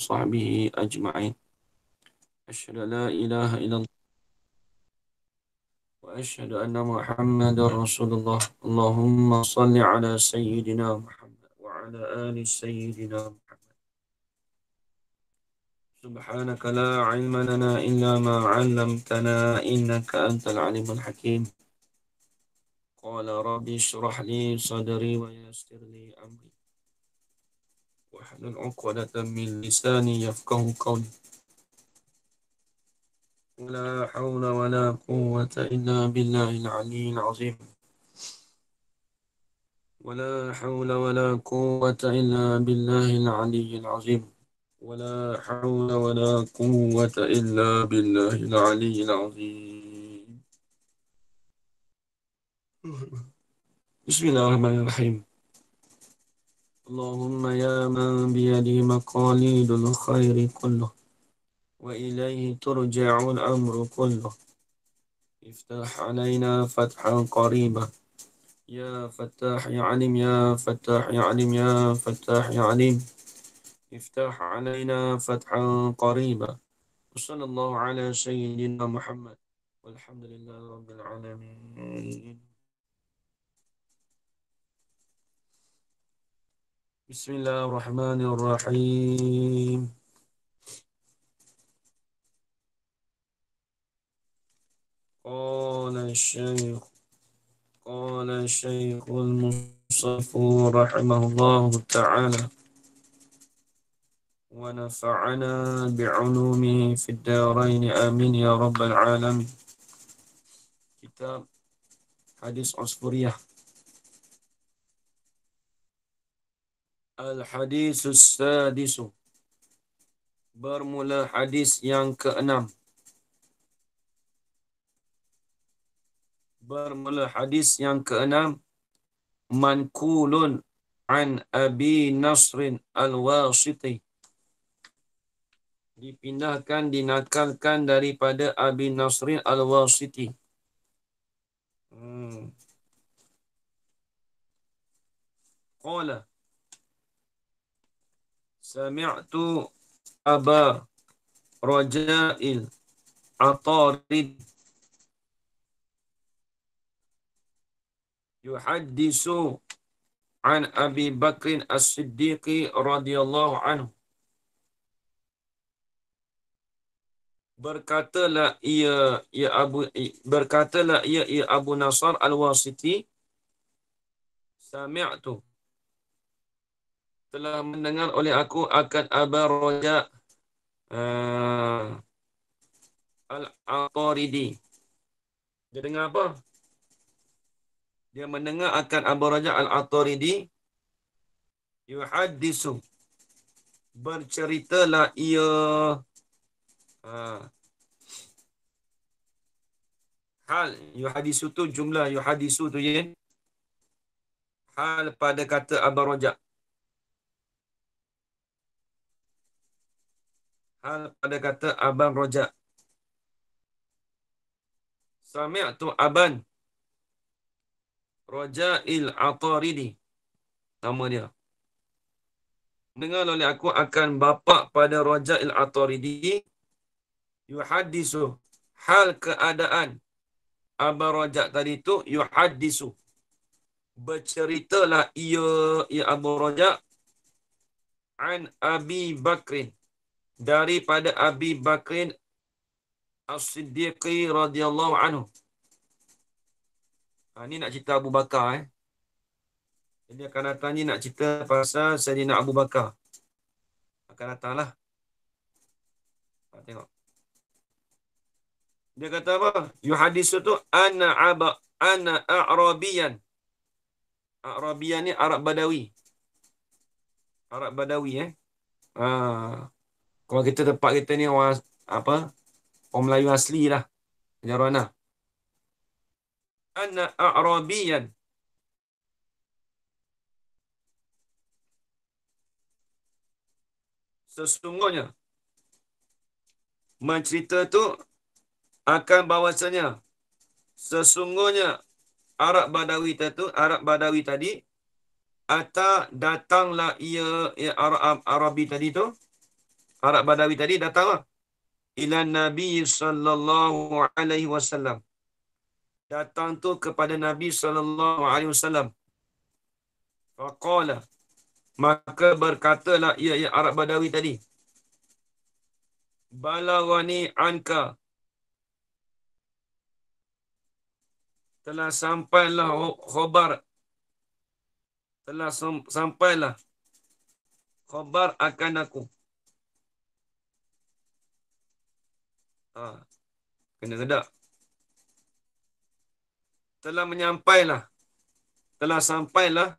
وصحبه أجمعين. أشهد أن لا إله إلا الله وأشهد أن محمدا رسول الله. اللهم صل على سيدنا محمد وعلى آل سيدنا محمد. سبحانك لا علم لنا إلا ما علمتنا إنك أنت العليم الحكيم. قال ربي اشرح لي صدري ويسر لي أمري واحلل عقدة من لساني يفقه قولي. ولا حول ولا قوة إلا بالله العلي العظيم. ولا حول ولا قوة إلا بالله العلي العظيم. ولا حول ولا قوة إلا بالله العلي العظيم. بسم الله الرحمن الرحيم. اللهم يا من بيده مقاليد الخير كله وإليه ترجع الأمر كله، افتح علينا فتحا قريبا يا فتاح يا عليم يا فتاح يا عليم يا فتاح يا عليم. افتح علينا فتحا قريبا. وصلى الله على سيدنا محمد والحمد لله رب العالمين. بسم الله الرحمن الرحيم. قال الشيخ قال الشيخ المصنف رحمه الله تعالى ونفعنا بعلومه في الدارين آمين يا رب العالمين. كتاب حديث عصفورية. Al-Hadis Sadisu. Bermula hadis yang keenam. Bermula hadis yang keenam. Mankulun an Abi Nasrin Al-Wasiti. Dipindahkan, dinakalkan daripada Abi Nasrin Al-Wasiti. Qala sami'tu Aba Raja'il Atarid yuhaddisu an Abi Bakrin As-Siddiqi radhiyallahu anhu. Berkatalah ia Abu Nasr Al-Wasiti, sami'tu, telah mendengar oleh aku akan Aba Raja Al-Ataridi. Dia dengar apa? Dia mendengar akan Abu Raja Al-Ataridi yuhaddisu, berceritalah ia hal yuhadisu tu jumlah yuhadisu tu ya, hal pada kata Abu Raja, hal pada kata Abang Raja. Sami'tu Aban Raja'il Ataridi, nama dia. Dengar oleh aku akan bapa pada Raja'il Ataridi yuhadisu, hal keadaan Abang Raja tadi tu, yuhadisu, berceritalah ia Abu Raja an Abi Bakrin, daripada Abi Bakrin As-Siddiqi radhiyallahu anhu. Ni nak cerita Abu Bakar Jadi akan datang ni nak cerita pasal Sayyidina Abu Bakar. Akan datanglah. Tengok. Dia kata apa? Yuhadisu tu ana a'rabiyan. A'rabiyan ni Arab Badawi. Arab Badawi Kalau kita tempat kita ni orang apa? Orang Melayu asli lah. Jarana. Ana a'rabiyan. Sesungguhnya mencerita tu akan bahawasanya sesungguhnya Arab Badawi tadi datanglah ia Arabi tadi tu Arab Badawi tadi datang lah. Ila Nabi sallallahu alaihi wasallam. Datang tu kepada Nabi sallallahu alaihi wasallam. Faqala, maka berkatalah ia Arab Badawi tadi. Balawani anka, telah sampailah khabar, telah sampailah khabar akan aku. Kena gedak. Telah menyampailah, telah sampailah,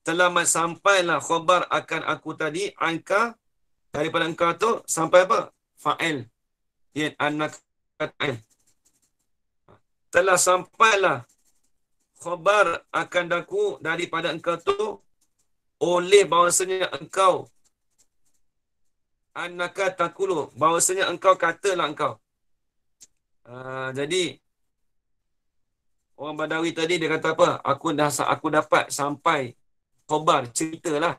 telah sampailah khabar akan aku tadi, anka, daripada engkau tu, sampai apa? Fa'il. Ya, anak fa'il. Telah sampailah khabar akan aku daripada engkau tu, oleh bahawasanya engkau, annaka takulu, bahawasanya engkau katalah engkau. Jadi orang Badawi tadi dia kata apa? Aku dapat sampai khabar, ceritalah.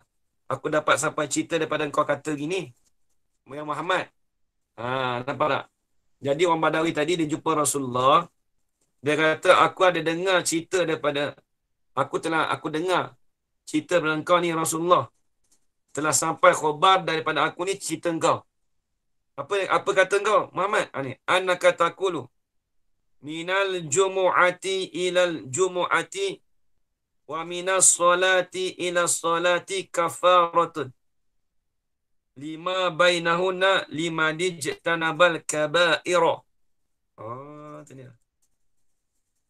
Aku dapat sampai cerita daripada engkau kata gini, ya Muhammad. Nampak tak? Jadi orang Badawi tadi dia jumpa Rasulullah. Dia kata aku ada dengar cerita daripada aku dengar cerita daripada engkau ni Rasulullah. Telah sampai khabar daripada aku ni cerita engkau. Apa kata engkau Muhammad? Ni annaka taqulu minal jumu'ati ilal jumu'ati wa minas salati ila salati kafaratun lima bainahunna lima dijtanabal kaba'ira. Tu dia.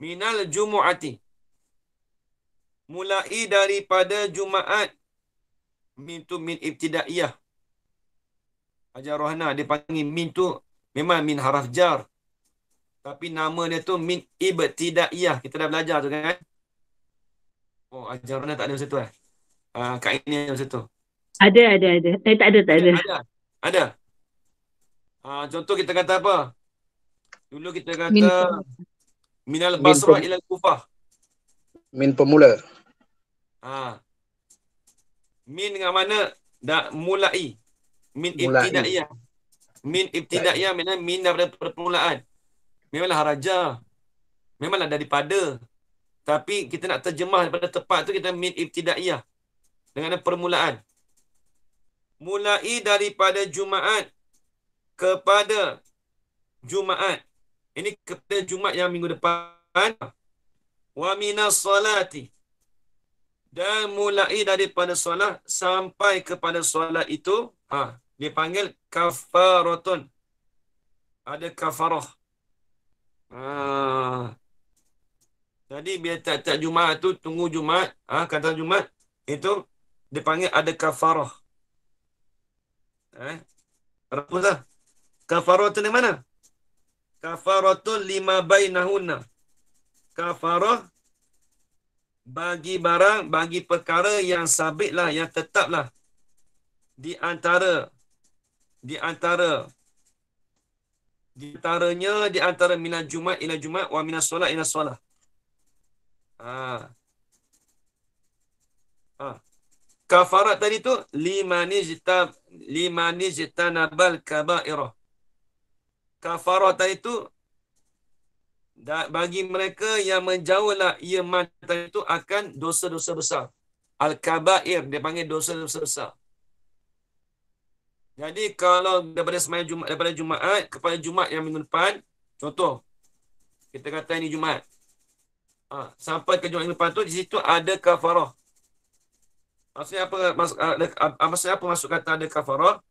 Minal jumu'ati, mulai daripada Jumaat. Min tu min ibtidaiyah. Ajar Rohana dia panggil min tu memang min haraf jar. Tapi nama dia tu min ibtidaiyah. Kita dah belajar tu kan? Oh, ajar Rohana tak ada macam tu Kak ini ada macam tu. Ada. Tak ada. Ada. Contoh kita kata apa? Dulu kita kata minal Basrah ila Kufah. Min pemula. Min dengan mana? Mulai. Min ibtidaiyah. Min ibtidaiyah maknanya min daripada permulaan. Memanglah haraja. Memanglah daripada. Tapi kita nak terjemah daripada tepat tu kita min ibtidaiyah. Dengan permulaan. Mulai daripada Jumaat kepada Jumaat. Ini kepada Jumaat yang minggu depan. Wa minas salati. Dan mulai daripada solat sampai kepada solat itu, dia panggil kafaratun. Ada kafarah. Jadi biar tiap Jumaat tu tunggu Jumaat, kata Jumaat itu dia panggil ada kafarah. Apa dah? Kafarah tu di mana? Kafaratul lima bainahunna. Kafarah bagi barang, bagi perkara yang sabitlah, yang tetaplah di antara minal Jumaat ila Jumaat wa minas solat ila solat. Kafarat tadi tu limanijtanabal kaba'irah. Kafarat tadi tu bagi mereka yang menjauhlah ia mantan itu akan dosa-dosa besar. Al-kabair dia panggil dosa-dosa besar. Jadi kalau daripada sembahyang Jumaat, daripada Jumaat kepada Jumaat yang minggu depan, contoh kita kata ini Jumaat. Sampai ke Jumaat minggu depan tu di situ ada kafarah. Maksudnya apa maksud kata ada kafarah?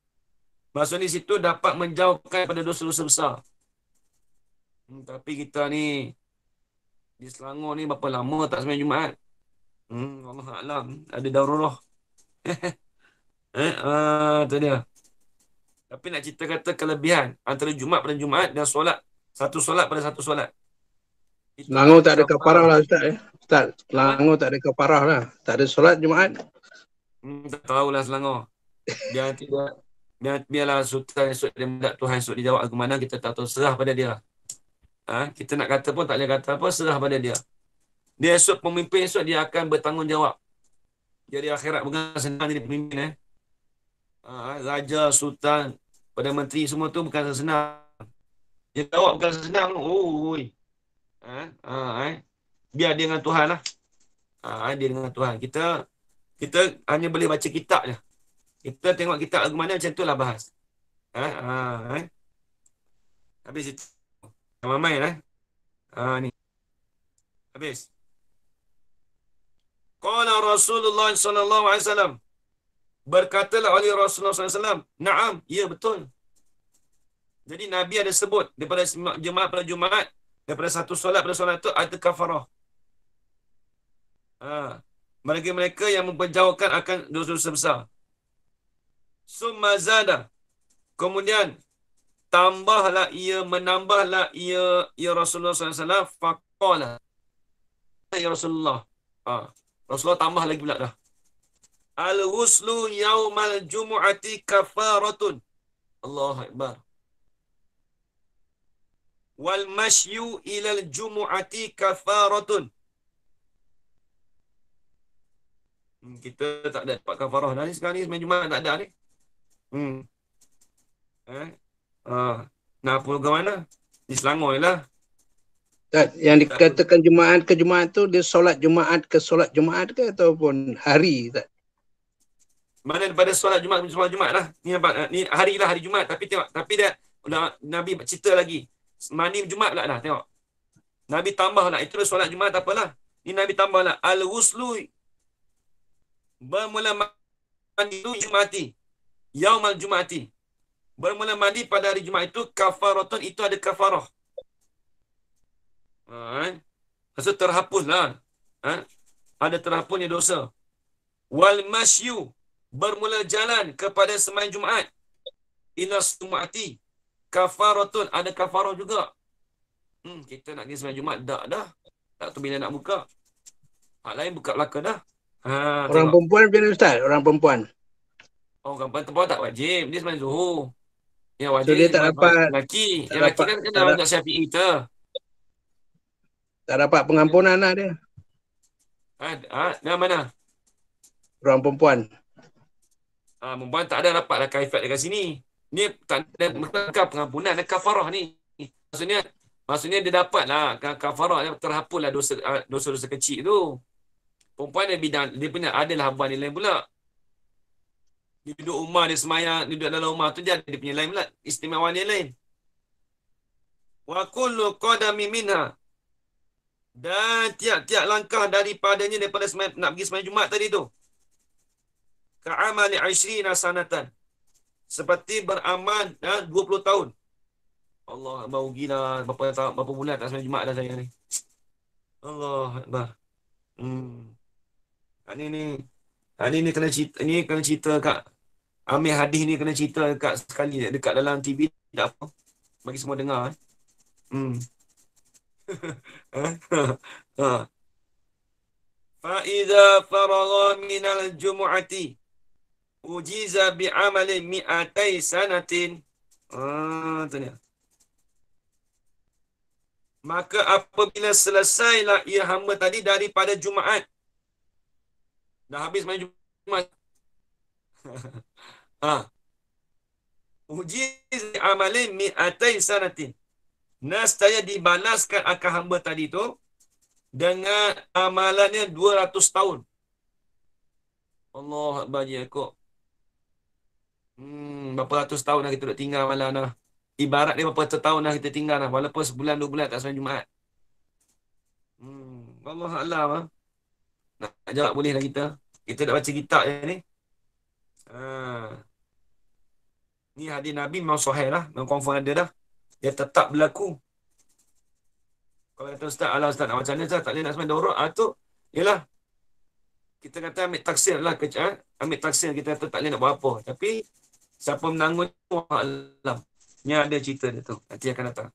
Maksudnya di situ dapat menjauhkan daripada dosa-dosa besar. Tapi kita ni di Selangor ni berapa lama tak sembahyang Jumaat? Allah Alam. Ada darurat. Tu dia. Tapi nak cerita kata kelebihan antara Jumaat pada Jumaat dan solat. Satu solat pada satu solat. Selangor tak ada kafarah lah Ustaz. Ustaz, Selangor tak ada kafarah lah. Tak ada solat Jumaat. Tak tahulah Selangor. Biarlah sultan esok dia mendak Tuhan esok dia jawab ke mana, kita tak tahu, serah pada dia. Kita nak kata pun tak boleh kata apa, serah pada dia. Dia esok pemimpin, esok dia akan bertanggungjawab. Jadi akhirat bukan senang jadi pemimpin. Raja, sultan, Perdana Menteri semua tu bukan senang. Dia jawab bukan senang. Oi. Biar dia dengan Tuhan lah. Dia dengan Tuhan. Kita hanya boleh baca kitab je. Kita tengok kitab lagu mana macam tu lah bahas. Habis itu. Sama main lah. Ni. Habis. Qala Rasulullah sallallahu alaihi wasallam. Berkatalah oleh Rasulullah sallallahu alaihi wasallam, "Na'am, ya betul." Jadi Nabi ada sebut daripada jemaah pada Jumaat, daripada satu solat pada solat itu ada kafarah. Mereka-mereka yang memperjauhkan akan dosa-dosa besar. Summa zada. Kemudian menambahlah ia Rasulullah sallallahu alaihi wasallam faqala. Ya Rasulullah. Rasulullah tambah lagi pula dah. Al-ghuslu yaumal jumu'ati kafaratun. Allahu akbar. Wal mashyu ilal jumu'ati kafaratun. Kita tak ada dapat kafarah dah ni sekarang ni, semain Jumaat tak ada ni. Nak program mana? Di Selangor je lah. Ustaz, yang dikatakan Jumaat ke Jumaat tu, dia solat Jumaat ke solat Jumaat ke ataupun hari, Ustaz? Mana daripada solat Jumaat lah. Ni hari lah, hari Jumaat. Tapi tengok, dia Nabi cerita lagi. Mani Jumaat pula dah, tengok. Nabi tambah lah. Itu solat Jumaat tak apalah. Ni Nabi tambah lah. Al-ghuslu bermula mandi Jumati. Yaumal Jumati. Bermula mandi pada hari Jumaat itu kafaratun, itu ada kafarah. Maksud terhapus lah. Ada terhapusnya dosa. Wal masyu, bermula jalan kepada sembahyang Jumaat. Ila Jumaati. Kafaratun, ada kafarah juga. Kita nak pergi sembahyang Jumaat, dah. Tak tahu bila nak buka. Hak lain buka belakang dah. Orang Tengok. perempuan macam mana, Ustaz? Orang perempuan. Orang perempuan tak wajib. Dia sembahyang Zuhur. Yang wajib So, dia tak dapat lelaki. tak Yang lelaki dapat- kan tak dalam da- mazhab Syafi'i kita. tak dapat pengampunan lah dia. Yang mana? Orang perempuan. Perempuan tak ada dapat lah kaifat dekat sini. Ni tak ada bukan pengampunan, ada kafarah ni. Maksudnya dia dapat lah kafarah, terhapus lah dosa-dosa kecil tu. Perempuan dia bidang, dia punya adalah habuan dia lain pula. Dia duduk rumah, dia semayang, dia duduk dalam rumah tu dia ada dia punya lain pula. Istimewaan dia lain. Wa kullu qadami minha. Dan tiap-tiap langkah daripadanya daripada nak pergi sembahyang Jumaat tadi tu. Ka'amali 20 sanatan. Seperti beramal 20 tahun. Allah, baru gila berapa bulan tak sembahyang Jumaat dah saya ni. Allah Akbar. Ni kena cerita kat Amir Hadis ni, kena cerita dekat dalam TV tak apa. Bagi semua dengar. Fa idza faragha minal jumu'ati ujiza bi'amali mi'atai sanatin. Tu dia. Maka apabila selesailah ia hamba tadi daripada Jumaat. Dah habis main Jumaat. Ujiza bi'amali mi'atai sanatin. Nescaya dibalaskan akan hamba tadi tu dengan amalannya 200 tahun. Allah Akbar je kok. Berapa ratus tahun dah kita duduk tinggal malam dah. Ibarat dia berapa tahun dah kita tinggal dah. Walaupun sebulan 2 bulan tak sembahyang Jumaat. Allah Alam lah. Nak jawab boleh lah kita. Kita dah baca kitab je ni. Ni hadis Nabi memang sahih lah. Memang confirm ada dah. Dia tetap berlaku. Kalau kata Ustaz nak macam mana Ustaz? Tak boleh nak sembahyang dorok. Tu, yelah. Kita kata ambil taksir lah. Ambil taksir kita kata tak boleh nak buat apa. Tapi, siapa menanggung alam. Ni ada cerita dia tu. Nanti akan datang.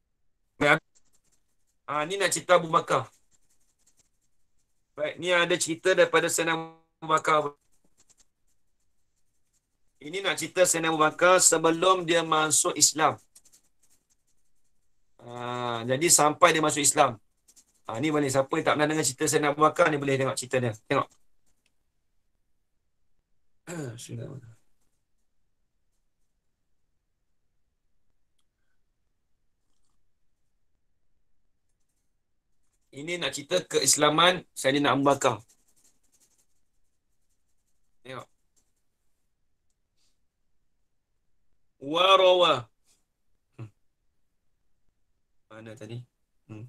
Ni nak cerita Abu Bakar. Baik, ni ada cerita daripada Sayyidina Abu Bakar. Ini nak cerita Sayyidina Abu Bakar sebelum dia masuk Islam. Jadi sampai dia masuk Islam. Ni boleh. Siapa yang tak pernah dengar cerita Sayyidina Abu Bakar ni boleh tengok cerita dia. Tengok. Ini nak cerita keislaman Sayyidina Abu Bakar. Tengok. Warawa. Mana tadi? Hmm.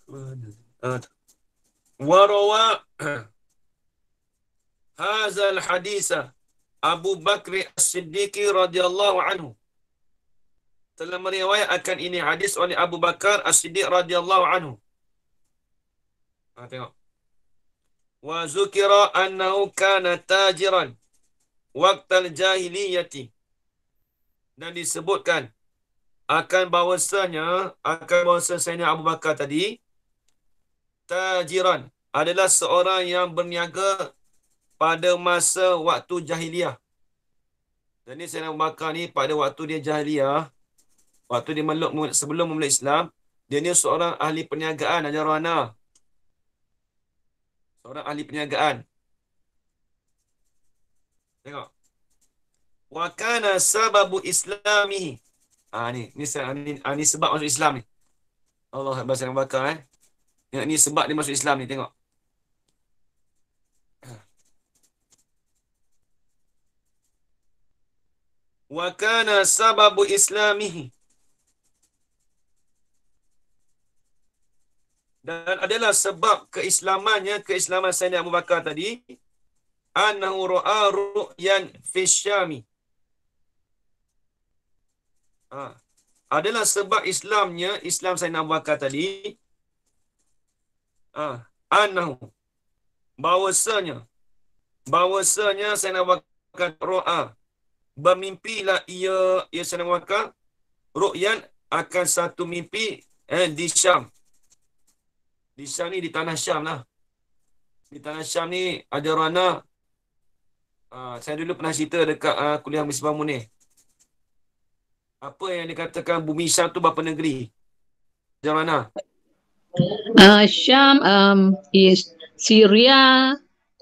Mana? Warawa hazal hadisa Abu Bakr As-Siddiq radhiyallahu anhu. Telah meriwayatkan ini hadis oleh Abu Bakar As-Siddiq radhiyallahu anhu. Tengok. Wa zukira annahu kana tajiran waqtal jahiliyati. Dan disebutkan akan bahawasanya Sayyidina Abu Bakar tadi tajiran adalah seorang yang berniaga pada masa waktu jahiliyah. Jadi Sayyidina Abu Bakar ni pada waktu dia jahiliyah, waktu dia sebelum memeluk Islam, dia ni seorang ahli perniagaan, ajarana. Seorang ahli perniagaan. Tengok. Wa kana sababu islamihi. Ni sebab masuk Islam ni. Allah Akbar Sayyidina Abu Bakar Tengok ni sebab dia masuk Islam ni, tengok. Wa kana sababu islamihi. Dan adalah sebab keislaman Sayyidina Abu Bakar tadi, annahu ra'a ru'yan fi Syami. Adalah sebab Islam Sayyidina Abu Bakar tadi, annahu bahwasanya Sayyidina Abu Bakar ra'a, bermimpilah ia Sayyidina Abu Bakar ru'yan akan satu mimpi di Syam. Di Syam ni, di tanah Syam lah. Di tanah Syam ni ada rana. Saya dulu pernah cerita dekat kuliah Misbah Munir. Apa yang dikatakan bumi Syam tu berapa negeri? Macam mana? Syam is Syria,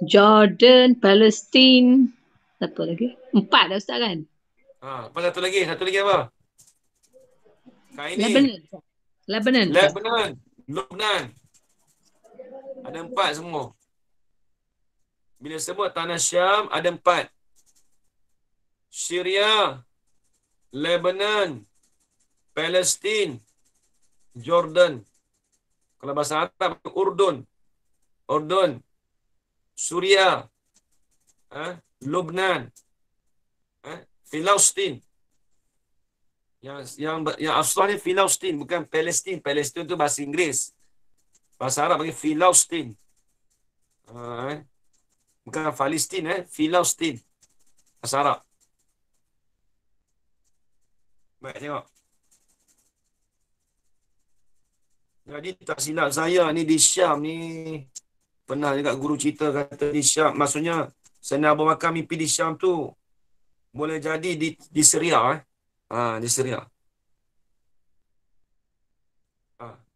Jordan, Palestin. Apa lagi? 4 dah Ustaz kan? Apa satu lagi? Satu lagi apa? Lebanon. Lebanon. Ada 4 semua. Bila sebut tanah Syam, ada 4. Syria, Lebanon, Palestin, Jordan. Kalau bahasa Arab, Urdun, Suria, Lebanon, Filistin. Yang afsah ni Filistin, bukan Palestin. Palestin tu bahasa Inggeris. Bahasa Arab bagi Filistin. Bukan Palestin, Filistin. Bahasa Arab. Baik, tengok. Jadi tak silap saya ni di Syam ni, pernah juga guru cerita kata di Syam, maksudnya Sayyidina Abu Bakar mimpi di Syam tu boleh jadi di Syria. Di Syria.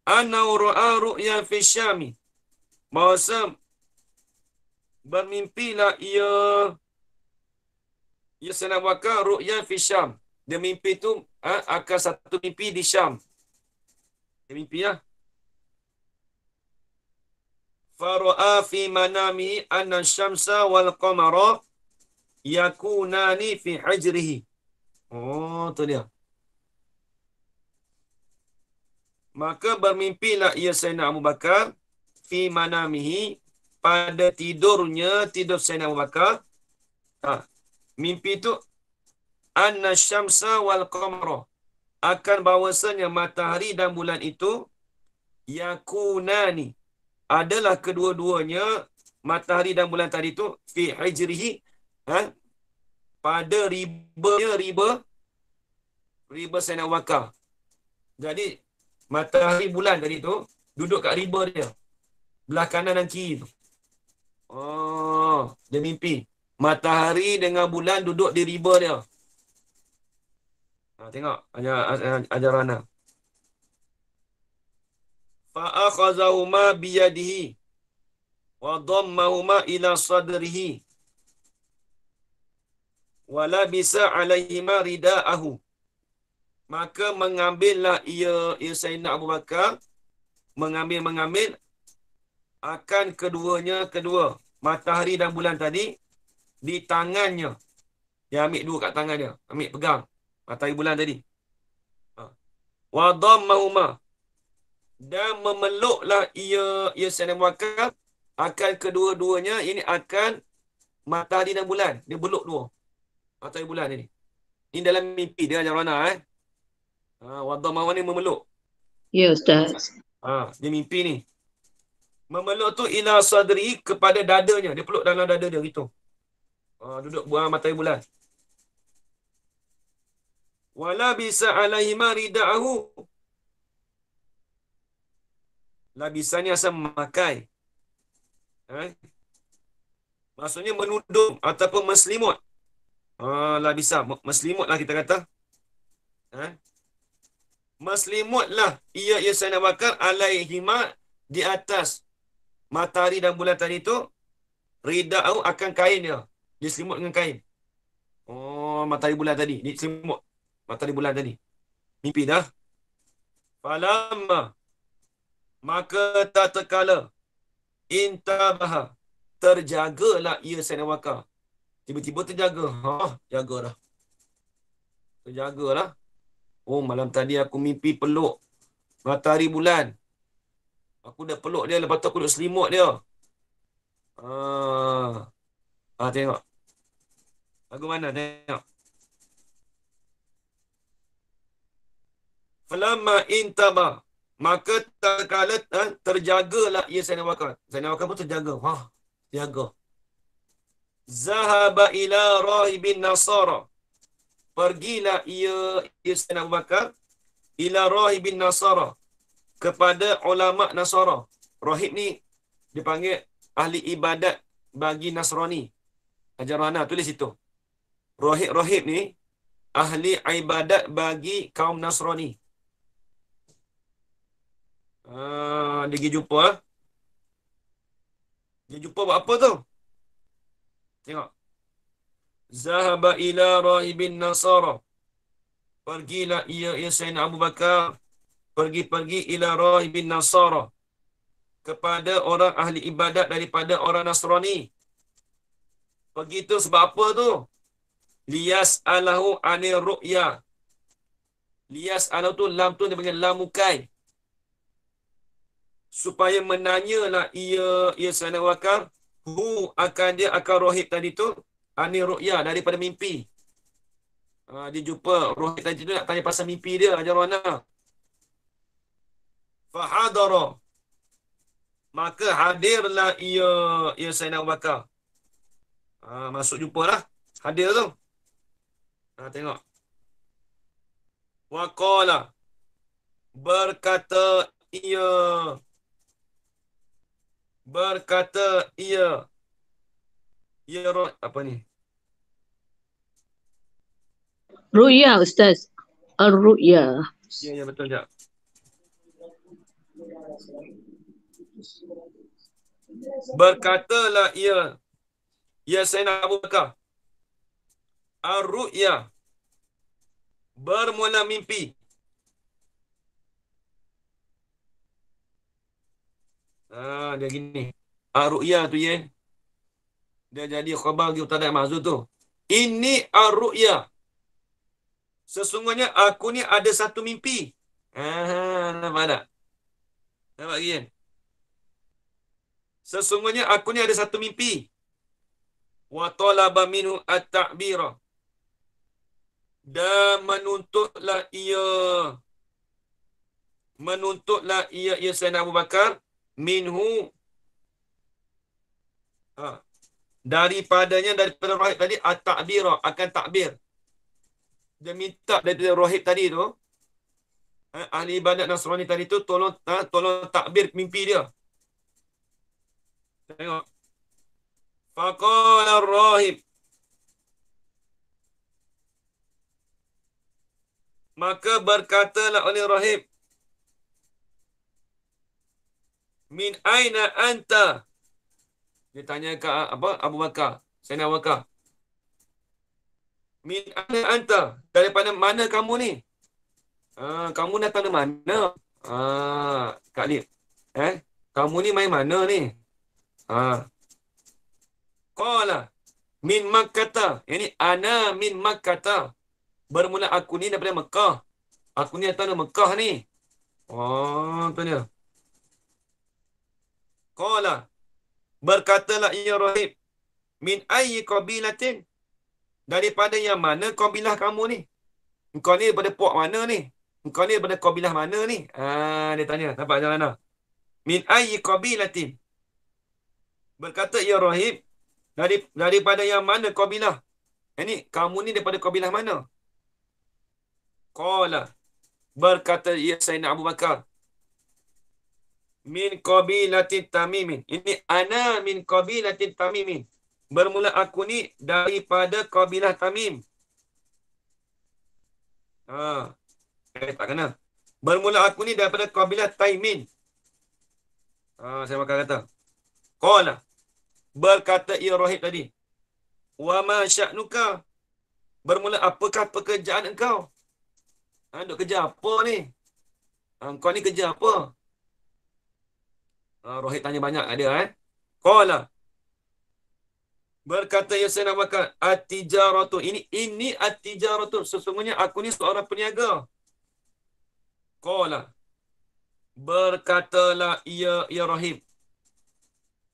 Anna ra'a ru'ya fi Syami. Bahasa bermimpilah ia Sayyidina Abu Bakar ru'ya fi Syam. Dia mimpi tu akan satu mimpi di Syam. Dia mimpi lah. Fara'a fi manami anna syamsa wal qamara yakunani fi hijrihi. Tu dia. Maka bermimpilah ia Sayyidina Abu Bakar fi manamihi, pada tidur Sayyidina Abu Bakar. Mimpi tu anna syamsa wal qamara, akan bahawasanya matahari dan bulan itu yakunani, adalah kedua-duanya matahari dan bulan tadi tu fi hijrihi, pada riba Sayyidina Abu Bakar. Jadi matahari bulan tadi tu duduk kat riba dia, belah kanan dan kiri tu. Dia mimpi matahari dengan bulan duduk di riba dia. Tengok ajaran. Fa akhazahuma biyadihi, wa dhammahuma ila sadrihi wa labisa alaihima ridaahu. Maka mengambillah ia Sayyidina Abu Bakar mengambil akan kedua matahari dan bulan tadi di tangannya. Dia ambil dua kat tangan dia, ambil pegang matahari bulan tadi. Wa dhammahuma, dan memeluklah ia Sayyidina Abu Bakar akan kedua-duanya, ini akan matahari dan bulan. Dia beluk dua matahari bulan ini. Ini dalam mimpi dia ajar mana wa dhammahuma ni memeluk. Ya, Ustaz. Dia mimpi ni. Memeluk tu ila sadri, kepada dadanya. Dia peluk dalam dada dia gitu. Duduk buang matahari bulan. Wala bisa alaihima rida'ahu. Labisa ni asal memakai. Maksudnya menudung ataupun meslimut. Labisa, meslimut lah kita kata. Meslimutlah ia Sayyidina Bakar alaihima, di atas matahari dan bulan tadi tu, rida'ahu, akan kain dia. Dia selimut dengan kain. Matahari bulan tadi. Dia selimut matahari bulan tadi. Mimpi dah. Falamma, maka tak terkala, intabaha, terjagalah ia Sayyidina Bakar. Tiba-tiba terjaga. Jaga dah. Terjaga lah. Malam tadi aku mimpi peluk matahari bulan. Aku dah peluk dia, lepas tu aku duduk selimut dia. Tengok. Lagu mana? Tengok. Falamma intaba, maka terkala terjagalah ia Sayyidina Bakar. Sayyidina Bakar pun terjaga. Jaga. Zahaba ila rahibin Nasara. Pergilah ia Sayyidina Abu Bakar ila rahibin Nasara, kepada ulama Nasara. Rahib ni dipanggil ahli ibadat bagi Nasrani. Ajarana tulis itu. Rahib ni ahli ibadat bagi kaum Nasrani. Dia pergi jumpa. Dia jumpa buat apa tu? Tengok. Zahaba ila rahibin Nasara. Pergilah ia Sayyidina Abu Bakar pergi ila rahibin Nasara, kepada orang ahli ibadat daripada orang Nasrani. Pergi tu sebab apa tu? Liyas'alahu anir ru'ya. Liyas'alahu tu, lam tu dia panggil lam mukai. Supaya menanyalah ia Sayyidina Abu Bakar akan rahib tadi tu, anir ru'ya, daripada mimpi. Dia jumpa rahib tadi tu, nak tanya pasal mimpi dia, ajar mana. Fahadara, maka hadirlah ia Sayyidina Abu Bakar. Masuk jumpalah. Hadir tu. Tengok. Waqala, berkata ia apa ni? Ru'ya, Ustaz. Ar-ru'ya. Ya betul tak? Berkatalah ia Sayyidina Abu Bakar, ar-ru'ya, bermula mimpi. Dia gini. Ar-ru'ya tu ya. Dia jadi khabar mubtada mahzuf tu. Ini ar-ru'ya. Sesungguhnya aku ni ada satu mimpi. Nampak tak? Nampak lagi kan? Sesungguhnya aku ni ada satu mimpi. Wa talaba minhu at-ta'bira. Dan menuntutlah ia Sayyidina Abu Bakar minhu, daripada rahib tadi, at-ta'bira, akan takbir. Dia minta daripada rahib tadi tu, ahli ibadat Nasrani tadi tu, tolong takbir mimpi dia. Tengok. Faqala ar-rahib, maka berkatalah oleh rahib, min aina anta, Dia tanya ke apa? Abu Bakar. Sayyidina Abu Bakar. Min ana anta? Daripada mana kamu ni? Kamu datang dari mana? Kak Lip. Kamu ni main mana ni? Qala min Makkah. Ini ana min Makkah. Bermula aku ni daripada Mekah. Aku ni datang dari Mekah ni. Tu dia. Qala. Berkatalah ia rahib. Min ayyi qabilatin? Daripada yang mana kabilah kamu ni? Engkau ni daripada puak mana ni? Engkau ni daripada kabilah mana ni? Dia tanya. Nampak macam mana? Min ayyi qabilatin? Berkata ia rahib. Daripada yang mana kabilah? Ini kamu ni daripada kabilah mana? Qala. Berkata ia Sayyidina Abu Bakar. Min qabilatin Tamimin. Ini ana min qabilatin Tamimin. Bermula aku ni daripada kabilah Tamim. Tak kena. Bermula aku ni daripada kabilah Taimin. Saya makan kata. Qala. Berkata ia rahib tadi. Wa ma sya'nuka? Bermula apakah pekerjaan engkau? Duk kerja apa ni? Engkau ni kerja apa? Rahib tanya banyak kat dia. Qala. Berkata ya Sayyidina Abu Bakar, at-tijaratu. Ini at-tijaratu. Sesungguhnya aku ni seorang peniaga. Qala. Berkatalah ia rahib.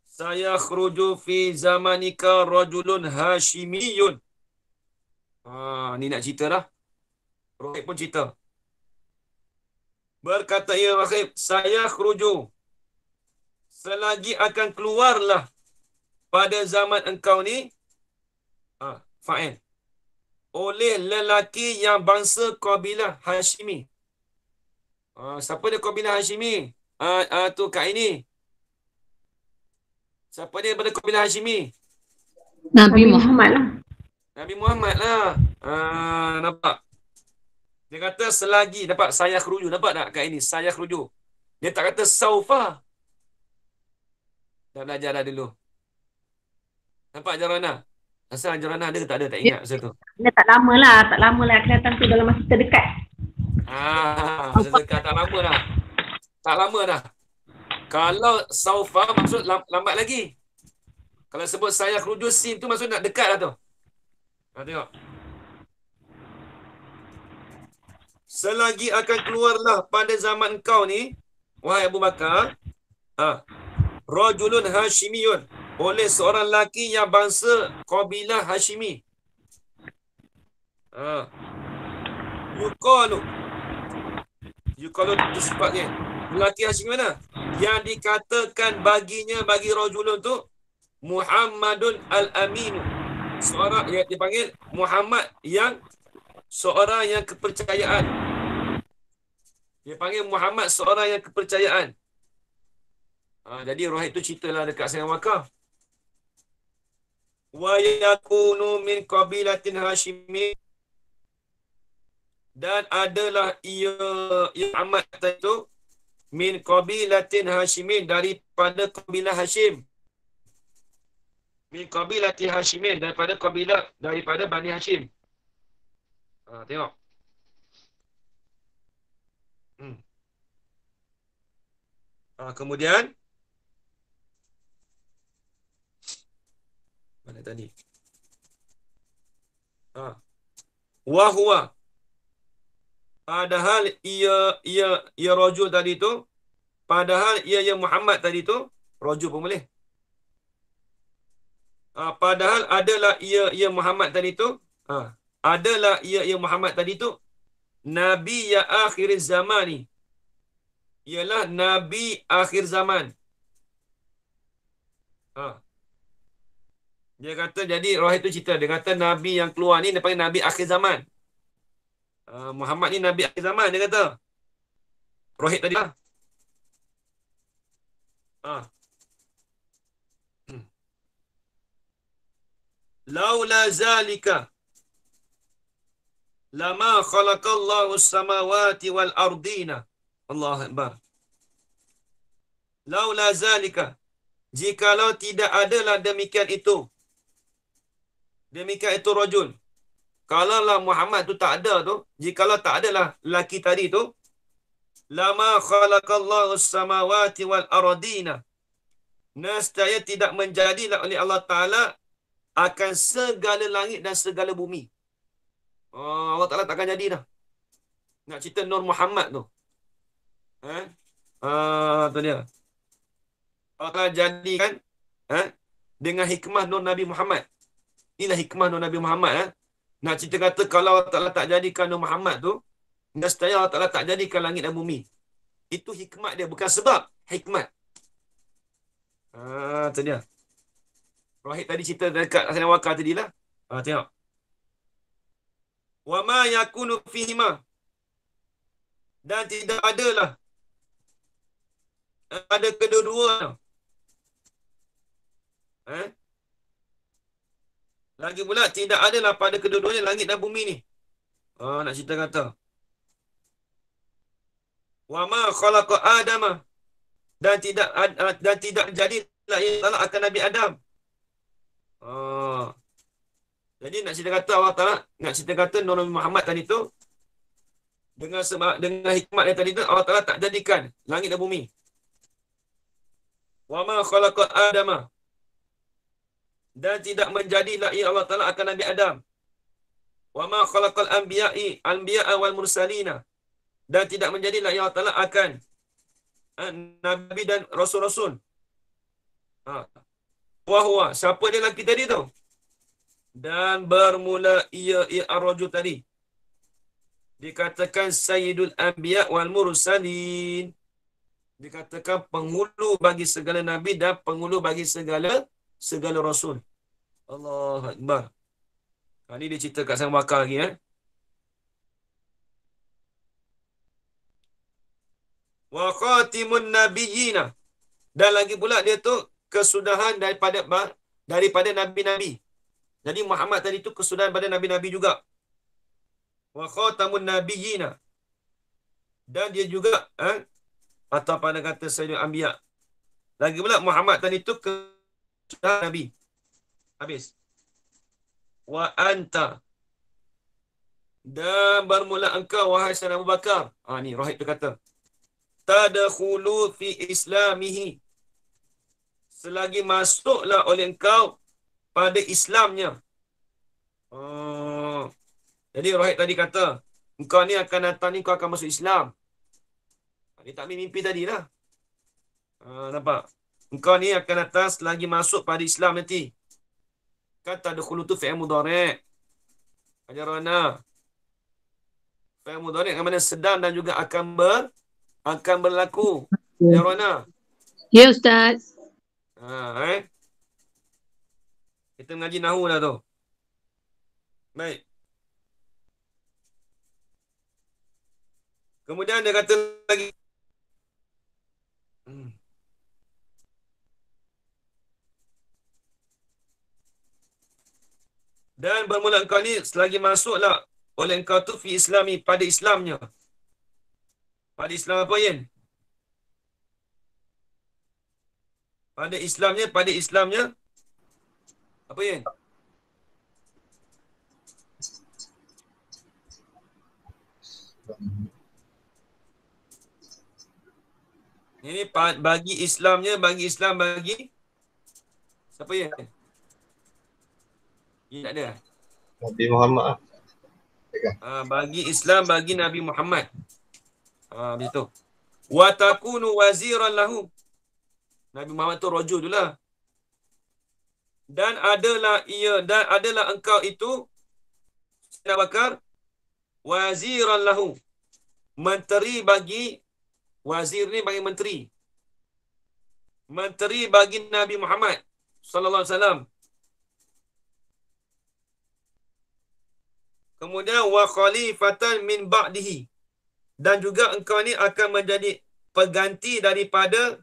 Saya khruju fi zamanika rajulun hashimiyun. Ni nak cerita dah. Rahib pun cerita. Berkata ia rahib, saya khruju. Selagi akan keluarlah pada zaman engkau ni, fa'il, oleh lelaki yang bangsa kabilah Hashimi. Siapa dia kabilah Hashimi? Tu kat ini. Siapa dia pada kabilah Hashimi? Nabi Muhammad lah. Nabi Muhammad lah. Nampak? Dia kata selagi, dapat saya khruju. Nampak tak kat ini? Saya khruju. Dia tak kata saufa. Dah belajar dah dulu. Nampak Jarana? Asal Jarana ada ke tak ada? Tak ingat masa tu. Tak lama lah. Akan datang tu dalam masa terdekat. Masa dekat tak lama dah. Tak lama dah. Kalau saufa maksud lambat lagi. Kalau sebut saya khruju sin tu maksud nak dekat lah tu. Tengok. Selagi akan keluarlah pada zaman engkau ni, wahai Abu Bakar, rajulun hashimiyun, oleh seorang lelaki yang bangsa kabilah Hashimi. Yuqalu itu sebabnya. Lelaki Hashimi mana? Yang dikatakan baginya, bagi rajulun tu, Muhammadun al-Amin. Seorang yang dipanggil Muhammad yang seorang yang kepercayaan. Dia panggil Muhammad seorang yang kepercayaan. Jadi rahib tu ceritalah dekat Sayyidina Abu Bakar. Wa yakunu min qabilatin Hashimi, dan adalah ia Muhammad itu min qabilatin Hashimi, daripada kabilah Hashim. Min qabilatin Hashimi, daripada kabilah, daripada Bani Hashim. Tengok. Kemudian mana tadi? Wahwa. Padahal ia rajul tadi tu, padahal ia Muhammad tadi tu, rajul pun boleh. Padahal adalah ia Muhammad tadi tu, adalah ia Muhammad tadi tu, Nabi ya akhir zamani, ialah Nabi akhir zaman. Dia kata, jadi rahib tu cerita, dia kata Nabi yang keluar ni dia panggil Nabi akhir zaman. Muhammad ni Nabi akhir zaman, dia kata. Rahib tadi lah. Laula zalika lama khalaqallahu as-samawati wal ardina. Allahu akbar. Laula zalika, Jikalau tidak adalah demikian itu. Demikian itu rajul. Kalaulah Muhammad tu tak ada tu, jikalau tak adalah laki tadi tu, lama khalaqallahu samawati wal ardina. Nescaya tidak menjadilah oleh Allah Ta'ala akan segala langit dan segala bumi. Allah Ta'ala takkan jadi dah. Nak cerita Nur Muhammad tu. Tu dia. Allah Ta'ala jadikan dengan hikmah Nur Nabi Muhammad. Inilah hikmah Nur Nabi Muhammad. Nak cerita kata kalau Allah Ta'ala tak jadikan Nur Muhammad tu, nescaya Allah Ta'ala tak jadikan langit dan bumi. Itu hikmat dia, bukan sebab. Hikmat. Tu dia. Wahid tadi cerita dekat Hasan Wakar tadi lah. Tengok. Wa ma yakunu fihima. Dan tidak adalah. Ada kedua-duanya. Lagi pula tidak adalah pada kedua-duanya langit dan bumi ni. Nak cerita kata. Wa ma khalaqa Adama. Dan tidak jadilah Allah akan Nabi Adam. Jadi nak cerita kata Allah Ta'ala, nak cerita kata Nur Nabi Muhammad tadi tu, dengan hikmat dia tadi tu, Allah Ta'ala tak jadikan langit dan bumi. Wa ma khalaqa Adama. Dan tidak menjadilah Allah Ta'ala akan Nabi Adam. Wa ma khalaqal anbiya'a wal mursalina. Dan tidak menjadilah Allah Ta'ala akan Nabi dan Rasul-Rasul. Wahwa, siapa dia lelaki tadi tu? Dan bermula ia ar-rajul tadi. Dikatakan Sayyidul Anbiya wal Mursalin. Dikatakan penghulu bagi segala Nabi dan penghulu bagi segala Rasul. Allahu Akbar. Ini dia cerita kat Sang Bakar lagi. Wa khatimun nabiyina. Dan lagi pula dia tu kesudahan daripada Nabi-Nabi. Jadi Muhammad tadi tu kesudahan pada Nabi-Nabi juga. Wa khatamun nabiyina. Dan dia juga atau pada kata Sayyidul Anbiya. Lagi pula Muhammad tadi tu kesudahan Nabi. Habis. Wa anta. Dan bermula engkau wahai Sayyidina Abu Bakar. Ni Rahib tu kata. Tadkhulu fi islamihi. Selagi masuklah oleh engkau pada Islamnya. Jadi Rahib tadi kata, engkau ni akan datang ni, kau akan masuk Islam. Dia tak mimpi tadi lah. Nampak? Engkau ni akan datang selagi masuk pada Islam nanti. Kan tadkhulu tu fi'il mudhari'. Ajarana. Fi'il mudhari' yang mana sedang dan juga akan berlaku. Ajarana. Ya Ustaz. Kita mengaji nahu dah tu. Baik. Kemudian dia kata lagi. Dan bermula engkau ni selagi masuklah oleh engkau tu fi islami, pada Islamnya. Pada Islam apa Yen? Pada Islamnya apa Yen? Ini bagi Islamnya, bagi Islam, bagi siapa Yen? Tak ada. Nabi Muhammad. Bagi Islam, bagi Nabi Muhammad. Begitu. Wa takunu waziran lahu. Nabi Muhammad tu rajul dululah. Dan adalah engkau itu Sayyidina Bakar waziran lahu. Menteri bagi, wazir ni bagi menteri. Menteri bagi Nabi Muhammad sallallahu alaihi wasallam. Kemudian wa khalifatan min ba'dihi. Dan juga engkau ni akan menjadi pengganti daripada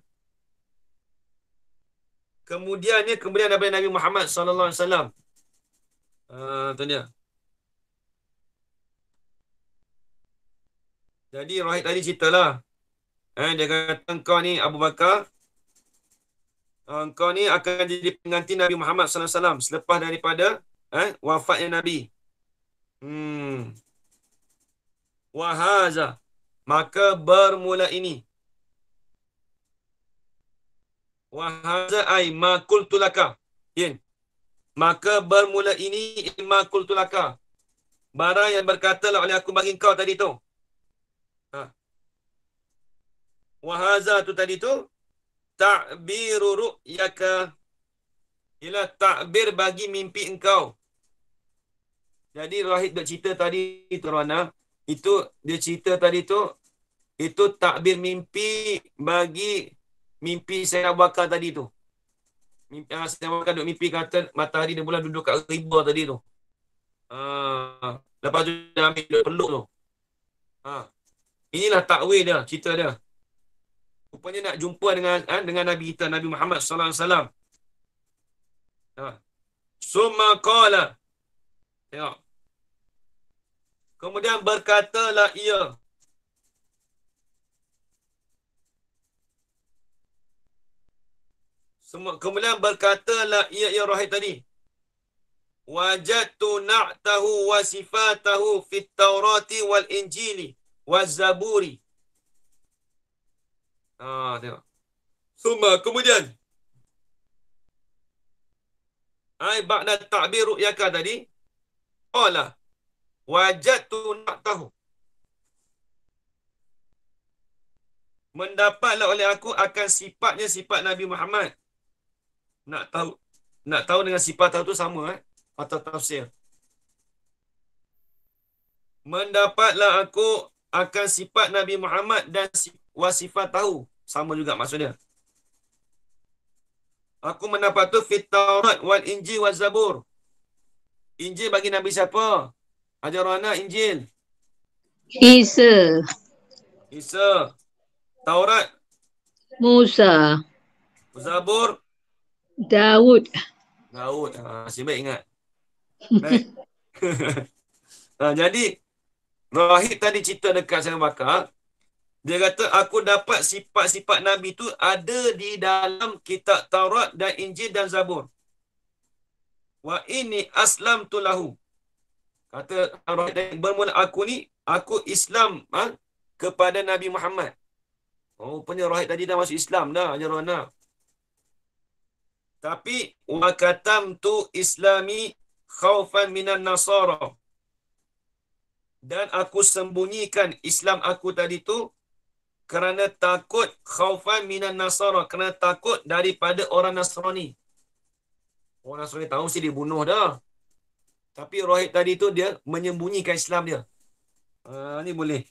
kemudiannya daripada Nabi Muhammad sallallahu alaihi wasallam. Tu dia. Jadi Rahib tadi ceritalah. Dia kata engkau ni Abu Bakar Engkau ni akan jadi pengganti Nabi Muhammad SAW selepas daripada wafatnya Nabi. Wahaza, maka bermula ini. Wahaza ay ma qultu laka. Maka bermula ini ma qultu laka. Barang yang berkatalah oleh aku bagi kau tadi tu. Wahaza tu tadi tu ta'biru ru'yaka, ialah takbir bagi mimpi engkau. Jadi Rahid dah cerita tadi tu Rana, itu dia cerita tadi tu, itu takbir mimpi bagi mimpi saya Abu Bakar tadi tu. Mimpi saya Abu Bakar duk mimpi kata matahari dan bulan duduk kat riba tadi tu. Lepas tu dia ambil duk peluk tu. Inilah takwil dia, cerita dia. Rupanya nak jumpa dengan Nabi kita, Nabi Muhammad sallallahu alaihi wasallam. Summa qala. Tengok. Kemudian berkatalah ia. Kemudian berkatalah ia Rahid tadi. Wajadtu na'tahu wa sifatahu fit Taurati wal Injili waz Zaburi. Tengok. Summa, kemudian. Ba'da ta'bir ru'yaka tadi. Qala. Wajadtu na'tahu. Mendapatlah oleh aku akan sifatnya sifat Nabi Muhammad. Nak tahu dengan sifat tahu tu sama atau tafsir. Mendapatlah aku akan sifat Nabi Muhammad dan wasifat tahu. Sama juga maksudnya. Aku mendapat tu fit Taurat wal Injil wal Zabur. Injil bagi Nabi siapa? Ajarana Injil. Isa. Taurat. Musa. Zabur. Daud. Asyik baik ingat. Baik. Jadi, Rahid tadi cerita dekat saya Bakar. Dia kata, aku dapat sifat-sifat Nabi tu ada di dalam kitab Taurat dan Injil dan Zabur. Wa ini aslam tu lahu. Kata Rahid tadi, bermula aku Islam kepada Nabi Muhammad. Rupanya Rahid tadi dah masuk Islam dah. Ajarana. Tapi wa katamtu islami khaufan minan nasara. Dan aku sembunyikan Islam aku tadi tu kerana takut khaufan minan nasara, kerana takut daripada orang Nasrani. Orang Nasrani tahu mesti dia bunuh dah. Tapi Rahid tadi tu dia menyembunyikan Islam dia. Ni boleh.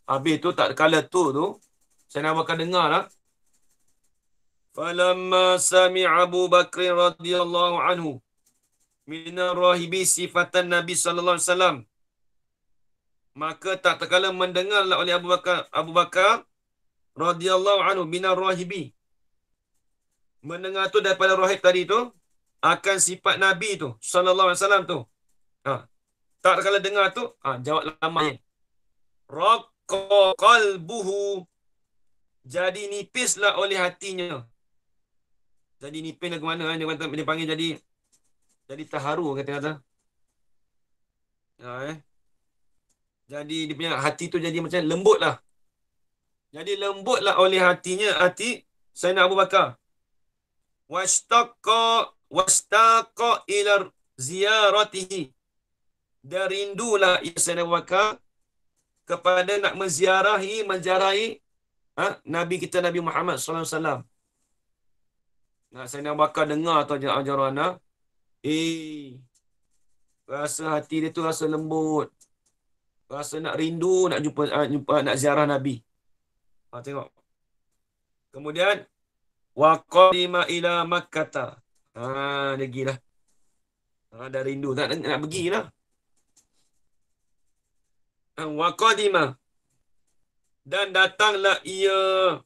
Habis tu tak kala tu saya nak bakal dengar lah. Falamma sami'a Abu Bakr radhiyallahu anhu min rahibi sifatan Nabi sallallahu alaihi wasallam, maka tak terkala mendengarlah oleh Abu Bakar radhiyallahu anhu min rahibi, mendengar tu daripada rahib tadi tu akan sifat Nabi tu sallallahu alaihi wasallam tu. Tak terkala dengar tu, jawab lamanya. Raqqa qalbuhu, jadi nipislah oleh hatinya. Jadi nipis lah ke mana dia panggil jadi terharu kata-kata. Jadi dia punya hati tu jadi macam lembut lah. Jadi lembutlah oleh hatinya, hati Sayyidina Abu Bakar. Wastaqa ila ziyaratihi, dan rindulah Sayyidina Abu Bakar kepada nak menziarahi Nabi kita Nabi Muhammad sallallahu alaihi wasallam. Sayyidina Abu Bakar dengar tu ajaran rasa hati dia tu rasa lembut. Rasa nak rindu nak jumpa nak ziarah Nabi. Tengok. Kemudian wa qadima ila Makkah. Dia gilah. Dah rindu nak pergilah. Wa qadima, dan datanglah ia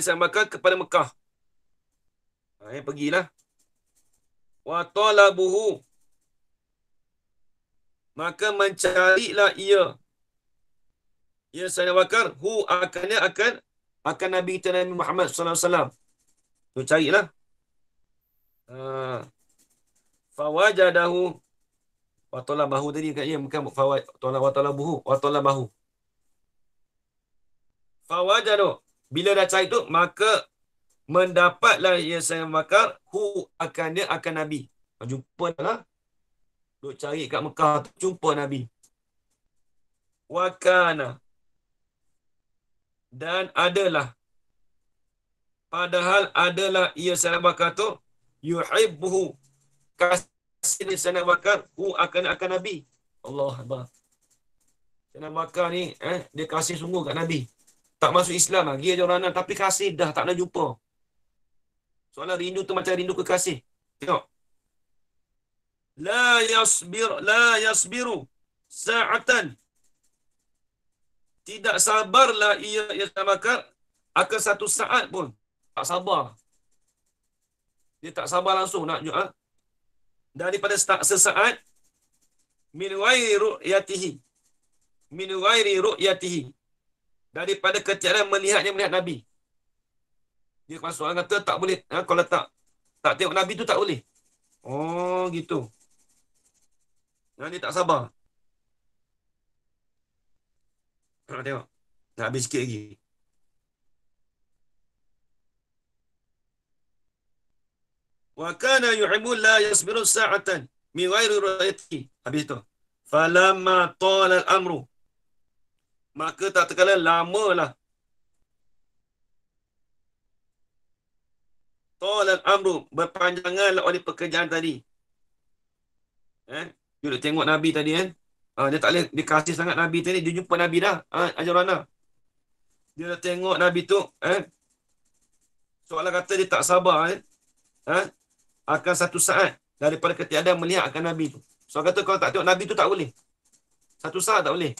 Sayyidina kepada Mekah. Pergilah. Wa talabuhu, maka mencarilah ia Sayyidina Bakar akan akan Nabi kita Nabi Muhammad sallallahu alaihi wasallam. Tu carilah. Fawajadahu wa talabahu tadi katnya bukan wa talabahu. Fawajadu, bila dah cari tu maka mendapatlah ia saya Bakar akan dia akan Nabi. Jumpa lah. Duk cari kat Mekah tu jumpa Nabi. Wa kana, dan adalah, padahal adalah ia saya Bakar tu yuhibbuhu, kasih dia Sayyidina Bakar akan Nabi. Allah Akbar. Sayyidina Bakar ni dia kasih sungguh kat Nabi. Tak masuk Islam lagi aja orang tapi kasih dah tak nak jumpa. Soalan rindu tu macam rindu kekasih. Tengok. La yasbiru sa'atan. Tidak sabarlah ia Sayyidina Bakar akan satu saat pun. Tak sabar. Dia tak sabar langsung nak daripada sesaat min ghairi ru'yatihi, daripada ketiadaan melihat Nabi. Dia masuk orang kata tak boleh, kalau tak tengok Nabi tu tak boleh. Oh gitu. Dia tak sabar. Tengok. Nak habis sikit lagi. Wa kana yuhibbu la yasbiru sa'atan min ghairi ru'yatihi. Habis tu. Falamma tala al-amru, maka tak terkala lamalah. Tala al-amru, berpanjanganlah oleh pekerjaan tadi. Dia duduk tengok Nabi tadi dia tak boleh, dia kasih sangat Nabi tadi, dia jumpa Nabi dah. Ajarana. Dia dah tengok Nabi tu soalan kata dia tak sabar akan satu saat daripada ketiadaan melihat akan Nabi tu. So kata kalau tak tengok Nabi tu tak boleh. Satu saat tak boleh.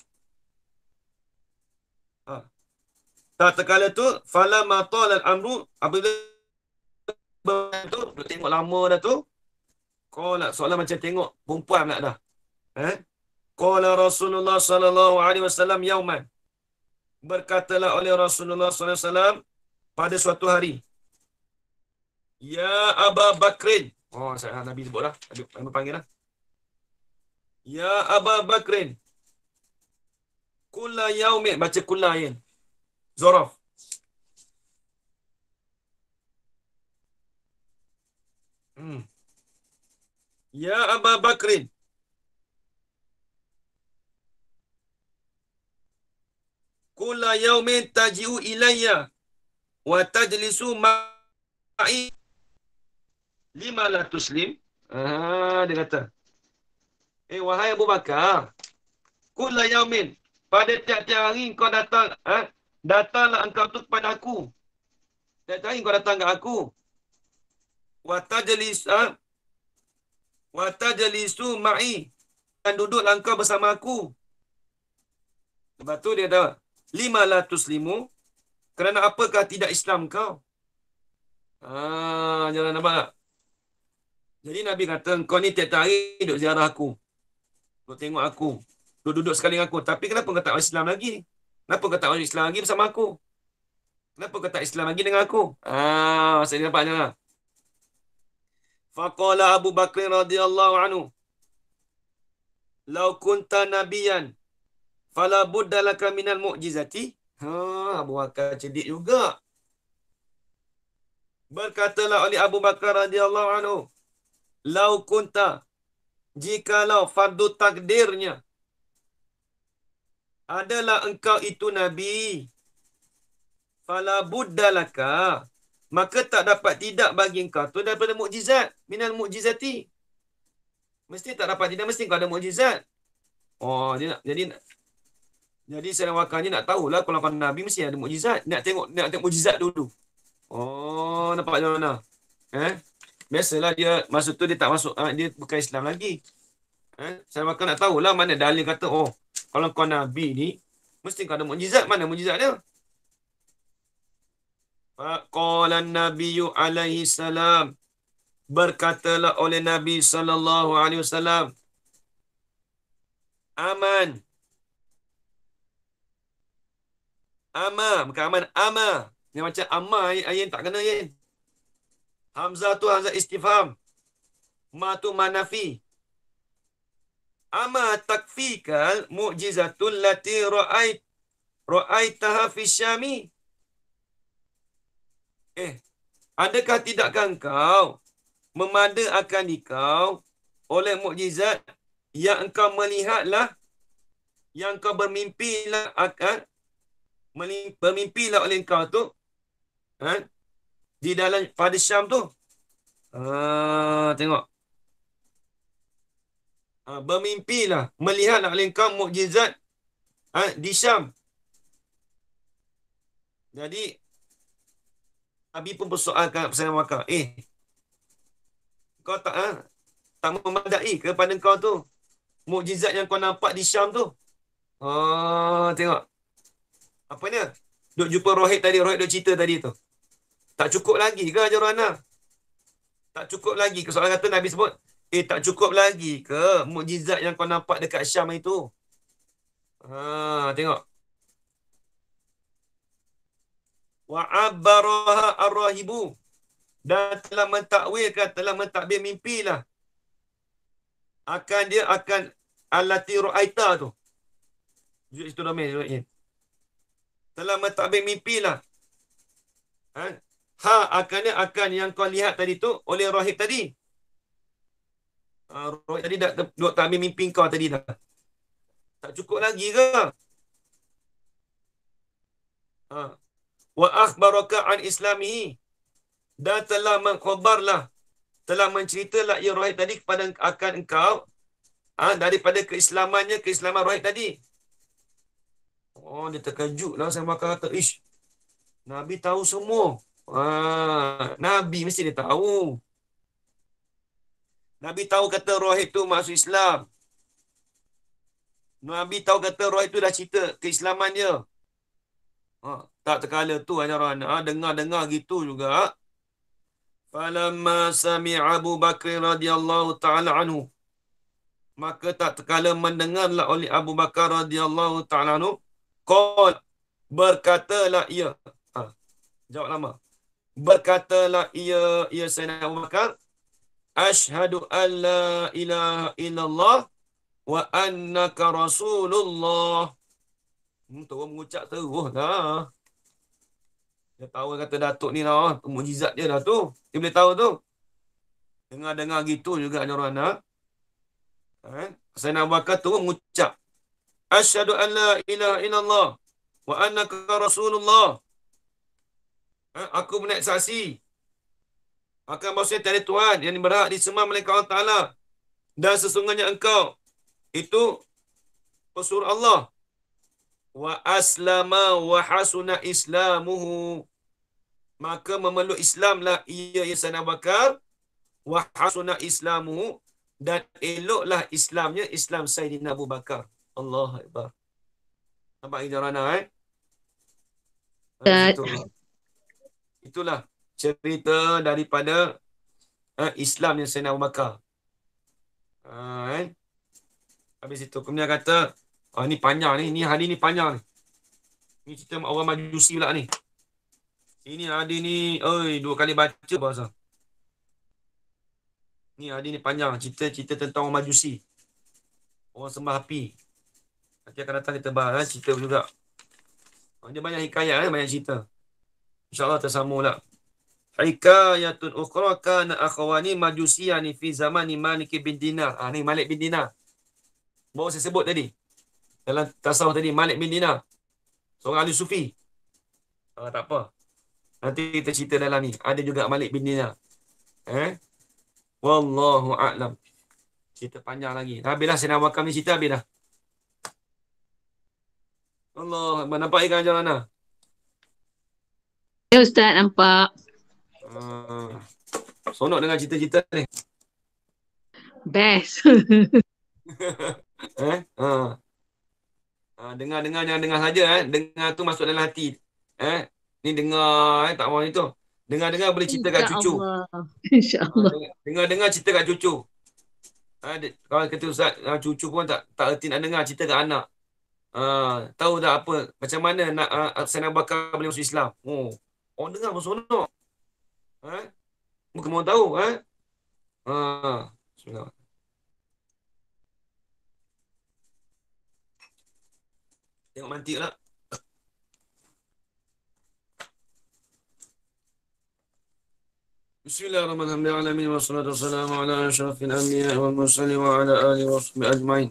Tak terkala tu falamma talal amru, apabila tu duk tengok lama dah tu, qala, soalan macam tengok perempuan pula dah. Qala Rasulullah sallallahu alaihi wasallam yauman, berkatalah oleh Rasulullah sallallahu alaihi wasallam pada suatu hari, ya Aba Bakrin. Oh, saya Nabi sebut dah. Nabi panggil dah. Ya Aba Bakrin, kulla yaumin, baca kulla ayin. Zaraf. Ya Aba Bakrin, kulla yaumin taji'u ilayya wa tajlisu ma'i lima la tuslim. Dia kata, wahai Abu Bakar, kulla yaumin, pada tiap-tiap hari kau datang, datanglah engkau tu kepada aku. Tiap-tiap hari kau datang ke aku. Wa tajlisu ma'i, dan duduklah engkau bersama aku. Lepas tu dia kata, lima la tuslimu, kerana apakah tidak Islam kau? Jangan nampak tak? Jadi Nabi kata, kau ni tiap hari duduk ziarah aku, duduk tengok aku, duduk sekali dengan aku. Tapi kenapa kau tak Islam lagi? Kenapa kau tak Islam lagi bersama aku? Kenapa kau tak Islam lagi dengan aku? Maksudnya nampaknya lah. Faqala Abu Bakr radhiyallahu anhu, lau kunta nabiyan fala budda laka minal mu'jizati. Abu Bakar cerdik juga. Berkatalah oleh Abu Bakar radhiyallahu anhu, lau kunta, jikalau fardu takdirnya adalah engkau itu Nabi, fala budda laka, maka tak dapat tidak bagi engkau tu daripada mukjizat, minal mukjizati. Mesti tak dapat tidak, mesti engkau ada mukjizat. Dia nak jadi Sayyidina Bakar ni nak tahulah kalau kau Nabi mesti ada mukjizat. Nak tengok mukjizat dulu. Nampak macam mana? Biasalah dia masa tu dia tak masuk, dia bukan Islam lagi. Sayyidina Bakar nak tahulah mana dalil kata kalau kau Nabi ni mesti kau ada mukjizat. Mana mukjizat dia? Faqala an-nabiyyu alaihi salam, berkatalah oleh Nabi sallallahu alaihi wasallam, bukan aman, Ni macam amma ayin tak kena yin. Hamzah tu hamzah istifham. Ma tu manafi. Ama takfikal mu'jizatul lati ra'aitaha fi syami. Adakah tidakkah engkau memada akan dikau oleh mukjizat yang engkau melihatlah, yang engkau bermimpilah akan bermimpilah oleh engkau tu, di dalam pada Syam tu. Tengok. Bermimpilah, melihatlah oleh engkau mukjizat di Syam. Jadi Nabi pun persoalkan Sayyidina Bakar, kau tak memadai kepada kau tu mukjizat yang kau nampak di Syam tu? Tengok. Apa dia? Duk jumpa Rohit tadi, Rohit duk cerita tadi tu. Tak cukup lagi ke Jarana? Tak cukup lagi ke? Soalan kata Nabi sebut, tak cukup lagi ke mukjizat yang kau nampak dekat Syam itu? Tengok. Wa'abbaraha ar-rahibu. Dan telah mentakwilkan, telah mentadbir mimpilah. Akan allati ru'aita tu. Itu domain. Telah mentadbir mimpilah. Akan yang kau lihat tadi tu oleh rahib tadi. Rahib tadi dah duk takbir mimpi kau tadi dah. Tak cukup lagi ke? Wa akhbaraka an islamihi. Dan telah mengkhabarlah, telah menceritalah ia rahib tadi kepada akan engkau daripada keislaman rahib tadi. Dia terkejutlah. Saya bakal kata, Nabi tahu semua. Nabi mesti dia tahu. Nabi tahu kata rahib tu masuk Islam. Nabi tahu kata rahib tu dah cerita keislaman dia. Tak terkala tu ajaran. Dengar gitu juga. Falamma sami'a Abu Bakr radhiyallahu ta'ala anhu. Maka tak terkala mendengarlah oleh Abu Bakar radhiyallahu ta'ala anhu. Qal, berkatalah ia. Jawab lama. Berkatalah ia Sayyidina Abu Bakar. Ashhadu an la ilaha illallah wa annaka rasulullah. Terus mengucap terus dah. Dia tahu kata Datuk ni lah. Mukjizat dia dah tu. Dia boleh tahu tu. Dengar gitu juga ada orang nak. Sayyidina Abu Bakar terus mengucap. Asyhadu an la ilaha illallah wa annaka rasulullah. Aku menaik saksi akan bahawasanya tiada Tuhan yang berhak disembah melainkan Allah Ta'ala, dan sesungguhnya engkau itu pesuruh Allah. Wa aslama wa hasuna islamuhu. Maka memeluk Islamlah ia Sayyidina Abu Bakar. Wa hasuna islamuhu. Dan eloklah Islamnya, Islam Sayyidina Abu Bakar. Allahu Akbar. Nampak Jarana Itulah cerita daripada Islamnya Sayyidina Abu Bakar. Habis itu kemudian kata, ni panjang ni. Ni hadis ni panjang ni. Ni cerita orang Majusi pula ni. Ini hadis ni, 2 kali baca bahasa. Ni hadis ni panjang. Cerita tentang orang Majusi. Orang sembah api. Nanti akan datang kita bahas cerita juga. Dia banyak hikayat, banyak cerita. InsyaAllah tersambung lah. Hikayatun ukhra kana akhwani majusiyani fi zamani Malik bin Dinar. Ni Malik bin Dinar. Baru saya sebut tadi. Dalam tasawuf tadi, Malik bin Dinar. Seorang ahli sufi. Tak apa. Nanti kita cerita dalam ni. Ada juga Malik bin Dinar. Wallahu a'lam. Cerita panjang lagi. Habislah saya nak wakam ni cerita habis dah. Allah, nampak ikan macam mana? Ya Ustaz, nampak. Sonok dengan cerita-cerita ni. Best. Dengar jangan dengar saja. Dengar tu masuk dalam hati. Ni dengar tak mau itu. Dengar boleh cerita kat cucu. InsyaAllah. Dengar cerita kat cucu. Kalau kata Ustaz, cucu pun tak erti nak dengar cerita kat anak. Tahu tak apa macam mana nak Sayyidina Abu Bakar boleh masuk Islam. Orang dengar pun seronok. Bukan mau tahu. Bismillah. Tengok mantik lah. Bismillahirrahmanirrahim. Wassalatu wassalamu ala asyrafil anbiya wal mursalin wa ala alihi wa sahbihi ajma'in.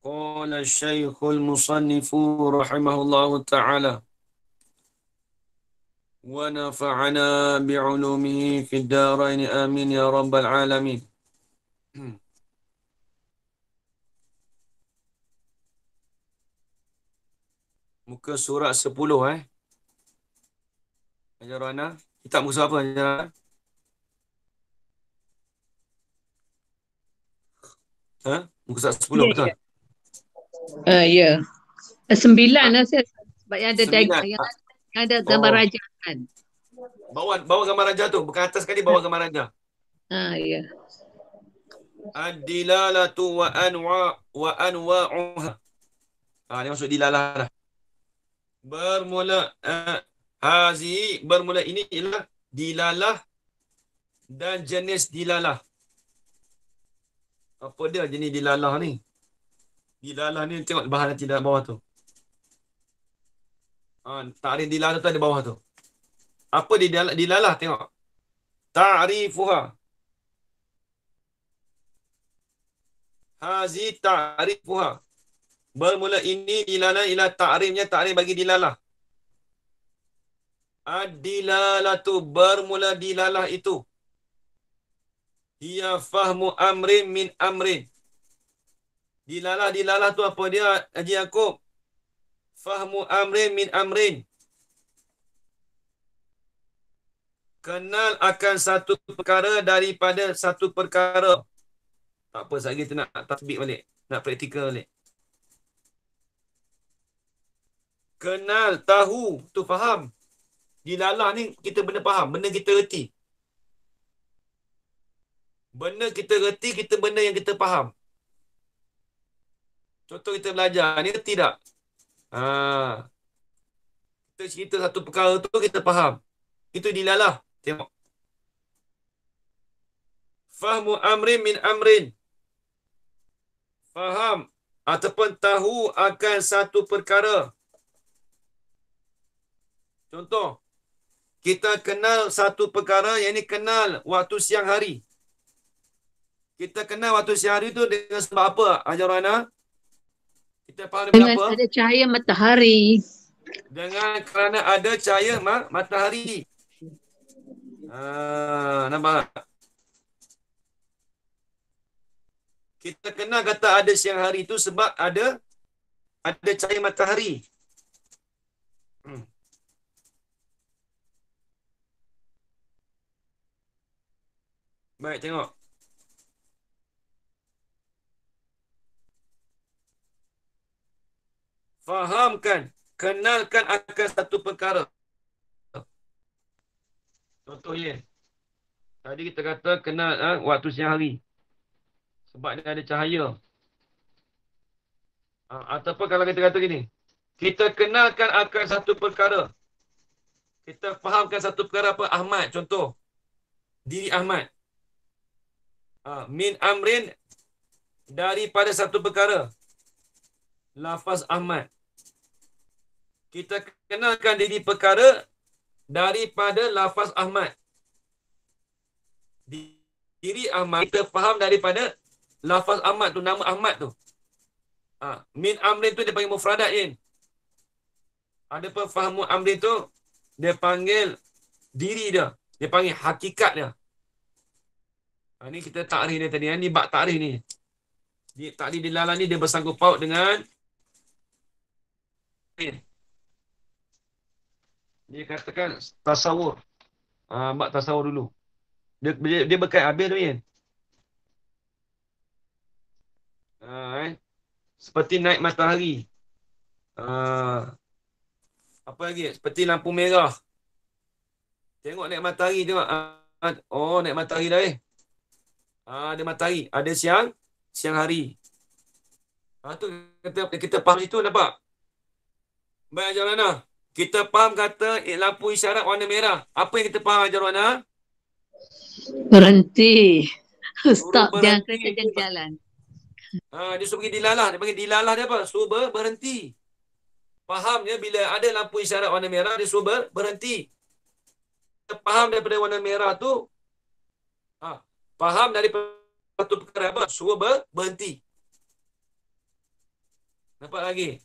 قال الشيخ المصنف رحمه الله تعالى ونفعنا بعلومه في الدارين آمين يا رب العالمين. Muka surat 10 Ajar Ana. Kita muka surat apa Ajar? Muka surat 10 Ya, betul? Ya. 9 lah saya. Sebab yang ada 9. yang ada gambar Oh. raja kan. Bawa gambar raja tu. Bukan atas sekali bawa gambar raja. Ya. Ad-dilalatu wa anwa'uha. Ni masuk dilalah dah. Bermula hazi bermula ini ialah dilalah dan jenis dilalah. Apa dia jenis dilalah ni? Dilalah ni tengok bahan nanti dalam bawah tu. Ta'rif dilalah tu ada bawah tu. Apa dilalah tengok. Ta'rifuha. Hazi ta'rifuha. Bermula ini dilalah ialah ta'rifnya ta'rif bagi dilalah. Ad-dilalatu bermula dilalah itu. Ia fahmu amrin min amrin. Dilalah tu apa dia Haji Yaakob? Fahmu amrin min amrin. Kenal akan satu perkara daripada satu perkara. Tak apa, sekali kita nak tasbih balik. Nak praktikal balik. Kenal, tahu, tu faham. Dilalah ni kita benda faham, benda kita reti. Benda kita reti, kita benda yang kita faham. Contoh kita belajar ni reti tak? Kita cerita satu perkara tu kita faham. Itu dilalah. Tengok. Fahmu amrin min amrin. Faham ataupun tahu akan satu perkara. Contoh, kita kenal satu perkara yang ini kenal waktu siang hari. Kita kenal waktu siang hari tu dengan sebab apa, Hajar Ana? Kita faham Dengan apa? ada cahaya matahari. Dengan kerana ada cahaya matahari. Nampak tak? Kita kenal kata ada siang hari tu sebab ada cahaya matahari. Baik, tengok. Fahamkan, kenalkan akan satu perkara. Contohnya, tadi kita kata kenal waktu siang hari. Sebab dia ada cahaya. Ataupun kalau kita kata gini, kita kenalkan akan satu perkara. Kita fahamkan satu perkara apa? Ahmad, contoh. Diri Ahmad. Min amrin, daripada satu perkara. Lafaz Ahmad. Kita kenalkan diri perkara daripada lafaz Ahmad. Diri Ahmad, kita faham daripada lafaz Ahmad tu, nama Ahmad tu. Min amrin tu dia panggil mufradat je. Ada apa fahamu amrin tu, dia panggil diri dia. Dia panggil hakikat dia. Ni kita takrif dia tadi. Ni bab takrif ni. Takrif dilalah ni dia bersangkut paut dengan dia katakan tasawur. Bab tasawur dulu. Dia berkait habis tu kan. Seperti naik matahari. Apa lagi? Seperti lampu merah. Tengok naik matahari tengok. Naik matahari dah Ada matahari. Ada siang hari. Tu kita faham itu, nampak? Baik, Ajar Wana. Kita faham kata lampu isyarat warna merah. Apa yang kita faham, Ajar Wana? Berhenti. Suruh Stop. Jangan berhenti. kereta jangan jalan. Dia suruh pergi dilalah. Dia panggil dilalah dia apa? Suruh berhenti. Fahamnya bila ada lampu isyarat warna merah, dia suruh berhenti. Kita faham daripada warna merah tu, faham daripada satu perkara apa? Suruh berhenti. Nampak lagi?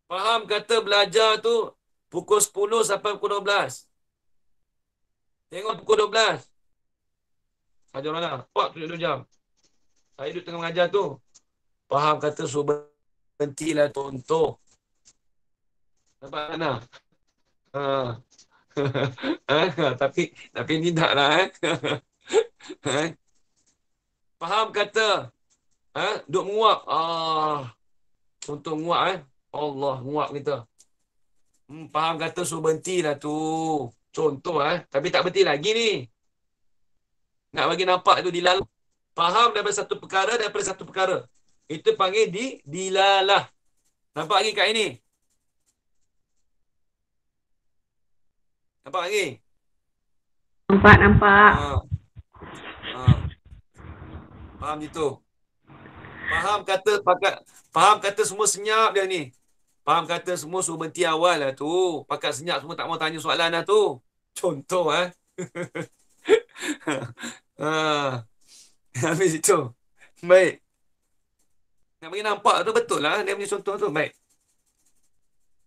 Faham kata belajar tu pukul 10 sampai pukul 12. Tengok pukul 12. Ajar mana? Pak tunjuk 2 jam. Saya duduk tengah mengajar tu. Faham kata suruh berhentilah contoh. Nampak mana? Tapi ni taklah Faham kata duk menguap. Contoh menguap Allah menguap kita. Faham kata suruh berhentilah tu. Contoh tapi tak berhenti lagi ni. Nak bagi nampak tu dilalah. Faham daripada satu perkara. Itu panggil dilalah. Nampak lagi kat ini? Nampak lagi? Nampak. Faham gitu? Faham kata semua senyap dia ni. Faham kata semua suruh berhenti awal lah tu. Pakat senyap semua tak mau tanya soalan lah tu. Contoh Habis itu. Baik. Nak bagi nampak tu betul lah. Dia punya contoh tu. Baik.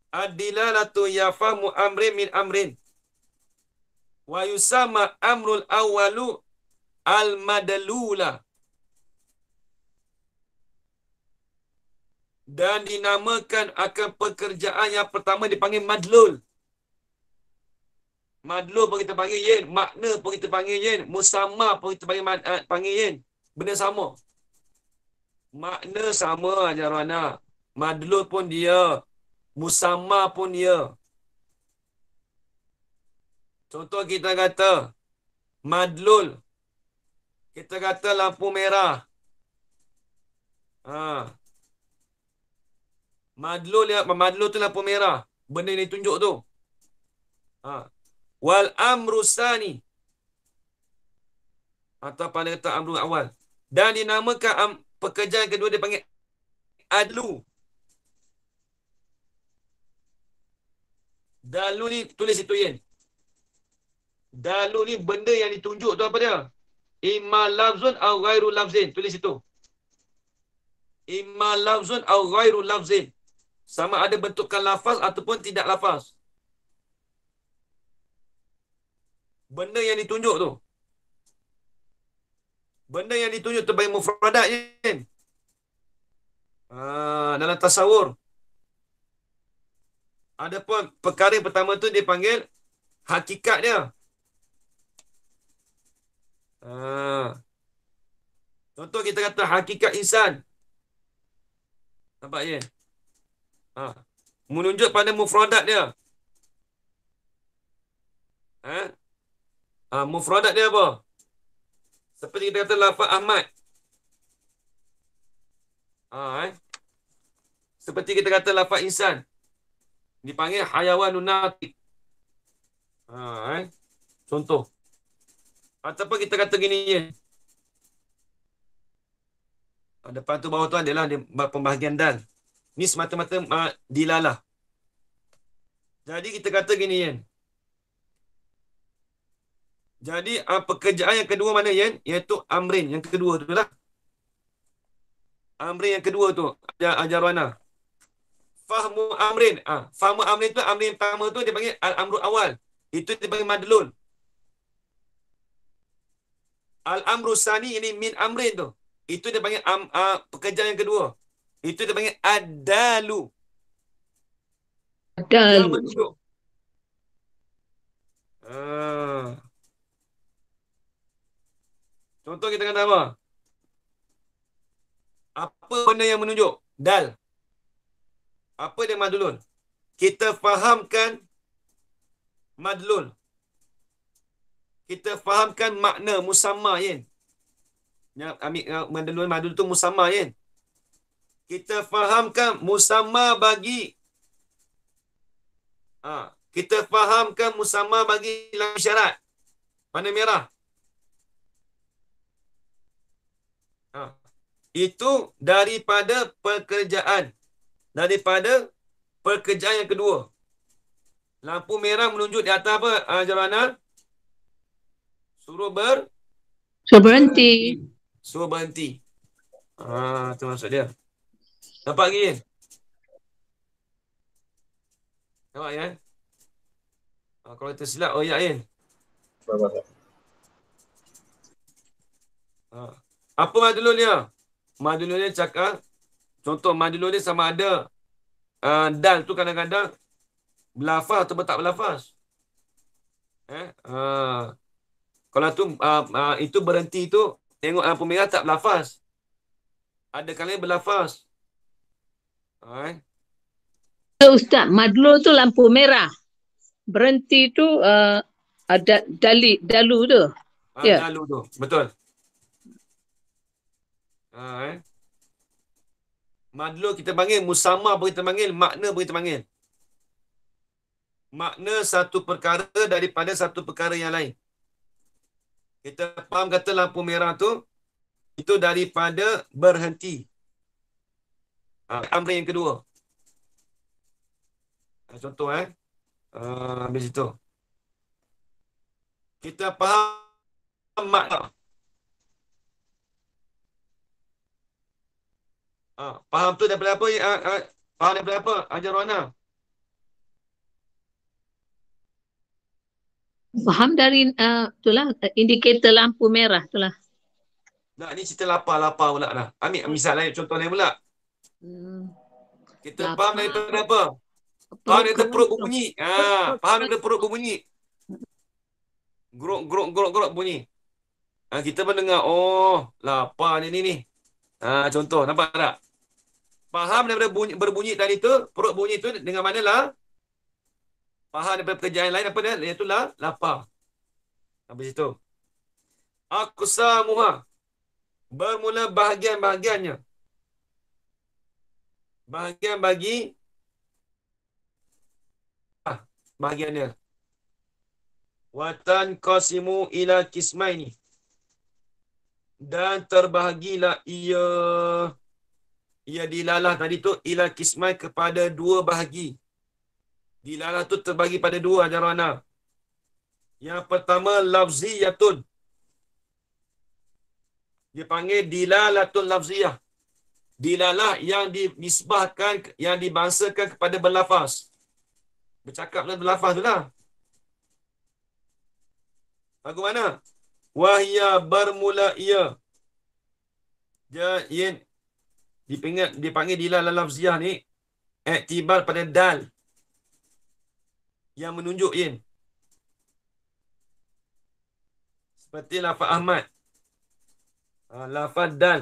Ad-dilalatu yafamu amrin min amrin. Wa yusama amrul awalu al-madalula. Dan dinamakan akan pekerjaan yang pertama dipanggil madlul. Madlul pun kita panggil yin. Makna pun kita panggil yin. Musamma pun kita panggil yin. Benda sama. Makna sama, Ajar Wana. Madlul pun dia. Musamma pun dia. Contoh kita kata madlul. Kita kata lampu merah. Madlul tu lampu merah. Benda yang ditunjuk tu. Wal amru sani. Atau pada kata amru awal. Dan dinamakan pekerjaan kedua dia panggil adlu. Dalu ni tulis itu Yen. Dalu ni benda yang ditunjuk tu apa dia? Imma lafzun au ghairu lafzin. Tulis itu. Imma lafzun au ghairu lafzin. Sama ada bentukan lafaz ataupun tidak lafaz. Benda yang ditunjuk tu. Benda yang ditunjuk tu bagi mufradat je. Dalam tasawur. Adapun perkara yang pertama tu dia panggil hakikat dia. Contoh kita kata hakikat insan. Nampak je? Menunjuk pada mufradat dia. Mufradat dia apa? Seperti kita kata lafaz Ahmad. Seperti kita kata lafaz insan. Dipanggil hayawanun natiq. Contoh. Ataupun kita kata gini je. Depan tu bawah tu adalah pembahagian dal. Ni semata-mata dilalah. Jadi kita kata gini Yen. Jadi pekerjaan yang kedua mana Yen? Iaitu amrin. Yang kedua tu lah. Amrin yang kedua tu. Ajar Wana. Fahmu amrin. Fahmu amrin tu, amrin yang pertama tu dia panggil al-amru awal. Itu dia panggil madlul. Al-amru sani ini min amrin tu. Itu dia panggil pekerjaan yang kedua. Itu dia panggil ad-dalu. Yang menunjuk. Contoh kita kata apa? Apa benda yang menunjuk? Dal. Apa dia madlul? Kita fahamkan madlul. Kita fahamkan makna musamma Yen. Yang ambil madlul tu musamma Yen. kita fahamkan musamma bagi kita fahamkan musamma bagi lam isyarat. Warna merah. Itu daripada pekerjaan. Daripada pekerjaan yang kedua. Lampu merah menunjuk di atas apa, Jarana? Suruh berhenti. Suruh berhenti. Itu maksud dia. Nampak lagi? Nampak ya? Kalau tersilap, ya Ain. Apa madlul dia? Madlul dia cakap, contoh madlul dia sama ada dal tu kadang-kadang berlafaz atau tak berlafaz. Kalau tu itu berhenti tu, tengok lampu merah tak berlafaz. Ada kalanya berlafaz. Ustaz, madlul tu lampu merah. Berhenti tu ada dalu tu. Ya. Dalu tu, betul. Madlul kita panggil, musamma pun kita panggil, makna pun kita panggil. Makna satu perkara daripada satu perkara yang lain. Kita faham kata lampu merah tu, itu daripada berhenti. Amr yang kedua. Contoh habis itu. Kita faham makna. Faham tu daripada apa? Faham daripada apa? Ajar Rana. Faham dari itulah indikator lampu merah itulah. Nah, ni cerita lapar pula dah. Ambil misal lain, contoh lain pula. Kita faham daripada apa? Faham daripada perut berbunyi. Faham daripada perut berbunyi. Grok bunyi. Kita pun dengar, lapar ni. Contoh, nampak tak? Faham daripada berbunyi tadi tu, perut bunyi tu dengan mana lah? Faham daripada pekerjaan lain apa dia? Iaitu lapar. Habis itu. Aqsamuha. Bermula bahagian-bahagiannya. Bahagian bagi bahagian dia. Watan qasimu ila kismaini. Dan terbahagilah ia dilalah tadi tu ila kismai kepada dua bahagi. Dilalah tu terbagi pada dua, Ajarana. Yang pertama lafziyatun. Dia panggil dilalatul lafziyah. Dilalah yang dinisbahkan, yang dibangsakan kepada berlafaz. Bercakap dan berlafaz tu lah. Lagu mana? Wahya bermula ia. Dia dipanggil dilalah lafziyah ni iktibar pada dal yang menunjuk in. Seperti lafaz Ahmad. Lafaz dal.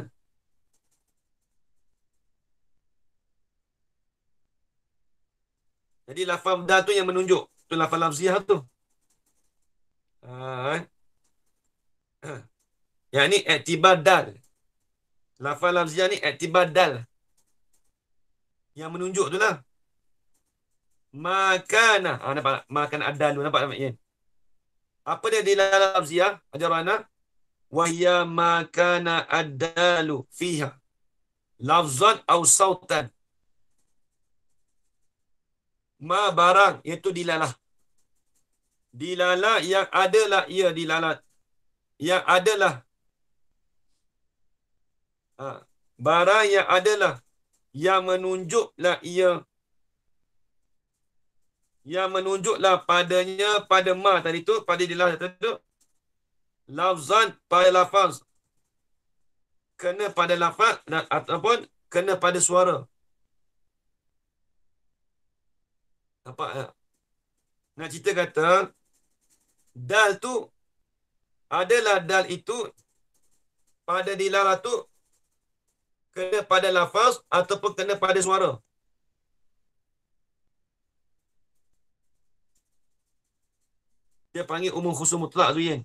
Jadi lafaz dal tu yang menunjuk. Tu lafaz lafziyah tu. Yang ni iktibar dal. Lafaz lafziyah ni iktibar dal. Yang menunjuk tu lah. Makana. Nampak? Makana ad-dalu. Nampak ya? Apa dia dilalah lafziyah? Ajarana. Wahya makana ad-dalu fiha. Lafzan au sautan. Ma barang. Iaitu dilalah. Dilalah yang adalah ia dilalah. Yang adalah. Barang yang adalah. Yang menunjuklah ia. Yang menunjuklah padanya, pada ma tadi tu, pada dilalah tadi tu. Lafzan pada lafaz. Kena pada lafaz ataupun kena pada suara. Nampak tak? Nak cerita kata, dal tu, adalah dal itu, pada dilalah tu, kena pada lafaz ataupun kena pada suara. Dia panggil umum khusus mutlak tu, Yen.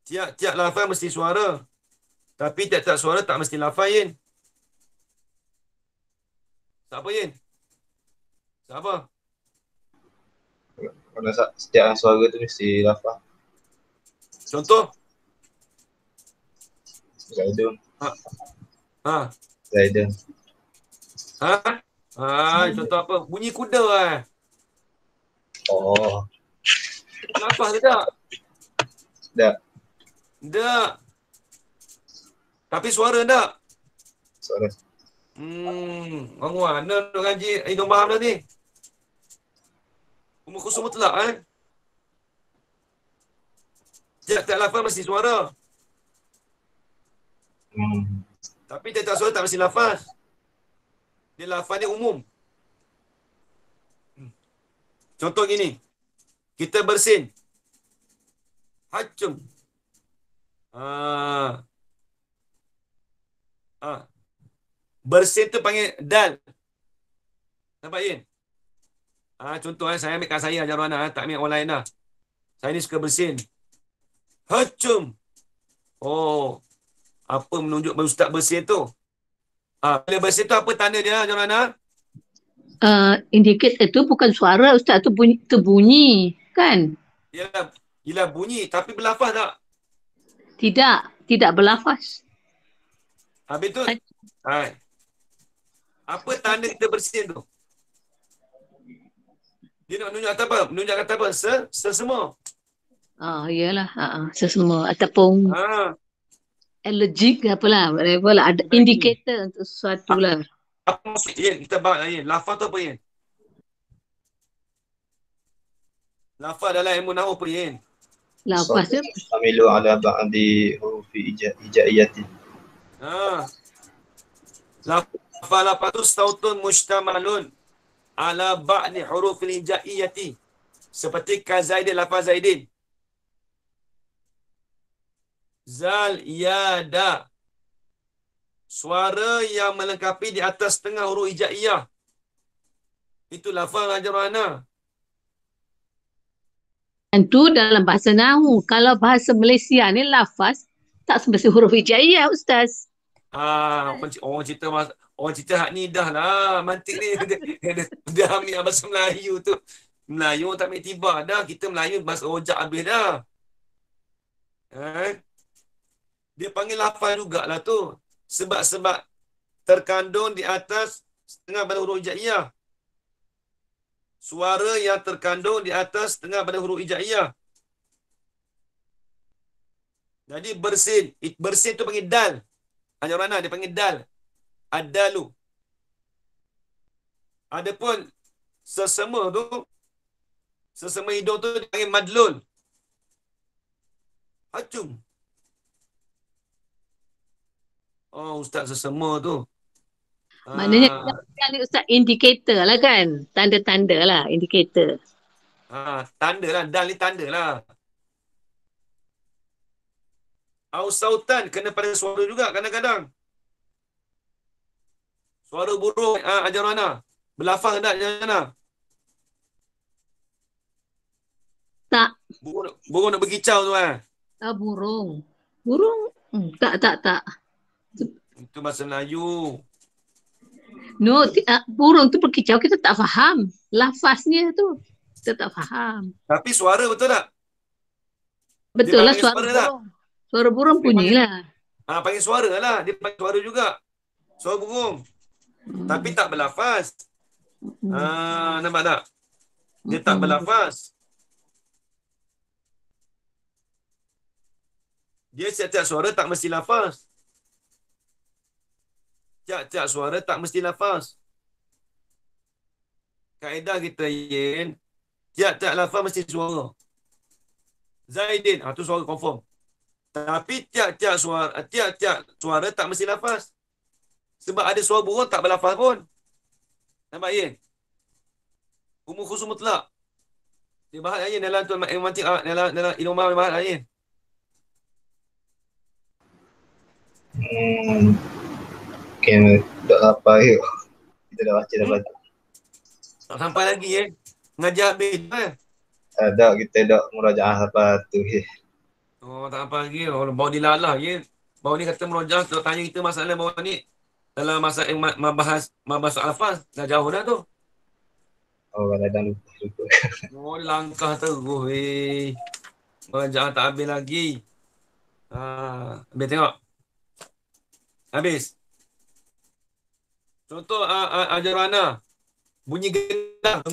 Tiap-tiap lafaz mesti suara. Tapi tiap-tiap suara tak mesti lafaz, Yin. Siapa, Yin? Siapa? Pada setiap suara tu mesti lafaz. Contoh? Zaidun. Ha. Zaidun. Ha? Contoh apa? Bunyi kuda lah. Oh. Lafaz ke tak? Tak. Tak. Tapi suara tak? Suara. Orang mana nak ngaji Hidung Faham dah ni? Umur khusus mutlak Tiap-tiap lafaz mesti suara. Tapi tiap-tiap suara tak mesti lafaz. Dia lafaz dia umum. Contoh gini. Kita bersin. Hacum. Bersin tu panggil dal. Nampak, Yin? Contoh saya ambil kat saya ajar mana, tak ambil orang lain dah. Saya ni suka bersin. Hacum. Oh. Apa menunjuk ustaz bersin tu? Bila bersin tu apa tanda dia ajar mana? Indicate itu bukan suara ustaz, tu bunyi kan? Ialah bunyi tapi berlafaz tak? Tidak berlafaz. Habis tu apa tanda kita bersin tu? Dia nak menunjuk kata apa? Menunjuk kata apa? Sesama. Iyalah, sesama ataupun allergic ke apalah, whatever lah, ada indicator untuk sesuatu lah. Apa maksud Yin? Kita bahas Yin. Lafaz tu apa, Yin? Lafaz dalam ilmu nahwu apa, Yin? Lafaz tu Amilu ala ba'di hurufi hijaiyati. Lafaz tu sautun mushtamalun ala ba'di hurufil hijaiyati. Seperti kazaidin, lafaz zaidin. Zal, yada. Suara yang melengkapi di atas setengah huruf hijaiyah. Itu lafaz ajar mana? Itu dalam bahasa Nahwu. Kalau bahasa Malaysia ni lafaz tak semesti huruf hijaiyah, Ustaz. Orang cerita hak ni dah lah. Mantik ni. Dia ambil bahasa Melayu tu. Melayu tak ambil tiba dah. Kita Melayu bahasa rojak habis dah. Dia panggil lafaz jugalah tu. Sebab terkandung di atas setengah pada huruf hijaiyah. Suara yang terkandung di atas setengah pada huruf hijaiyah. Jadi bersin. Bersin tu panggil dal. Ajar mana dia panggil dal. Ad-dalu. Adapun sesama tu, sesama hidung tu dia panggil madlul. Hacum. Ustaz sesama tu. Maknanya ni Ustaz indikator lah kan. Tanda-tanda lah indikator. Tanda lah. Dal ni tanda lah. Sautan kena pada suara juga kadang-kadang. Suara burung ajar mana? Berlafaz tak ajar mana? Tak. Burung nak berkicau tu Burung. Burung? Tak. Itu bahasa Melayu. No, burung tu berkicau kita tak faham. Lafaznya tu kita tak faham. Tapi suara betul tak? Betul lah suara suara burung. Suara burung bunyilah. Panggil suara lah. Dia panggil suara juga. Suara burung. Tapi tak berlafaz. Nampak tak? Dia tak berlafaz. Dia setiap suara tak mesti lafaz. Tiap-tiap suara tak mesti lafaz. Kaedah kita, Yin, tiap-tiap lafaz mesti suara. Zaidin, tu suara confirm. Tapi tiap-tiap suara tak mesti lafaz. Sebab ada suara burung tak berlafaz pun. Nampak, Yin? Umur khusus mutlak. Dia bahas, Yin, dalam tu mantik, dalam ilmu mahal bahas, Yin. Okay, tak sampai ke? Kita dah baca. Tak sampai lagi, Ngajar habis, Tak, kita dah murajaah apa tu. tak sampai lagi. Bawa dilalah, Baru ni kata merojah, tu tanya kita masalah baru ni. Dalam masa membahas soal lafaz, dah jauh dah tu. Oh, kalau dah lupa. Oh, langkah terus weh. Jangan tak habis lagi. Habis tengok. Habis. Contoh ajarana. Bunyi gendang.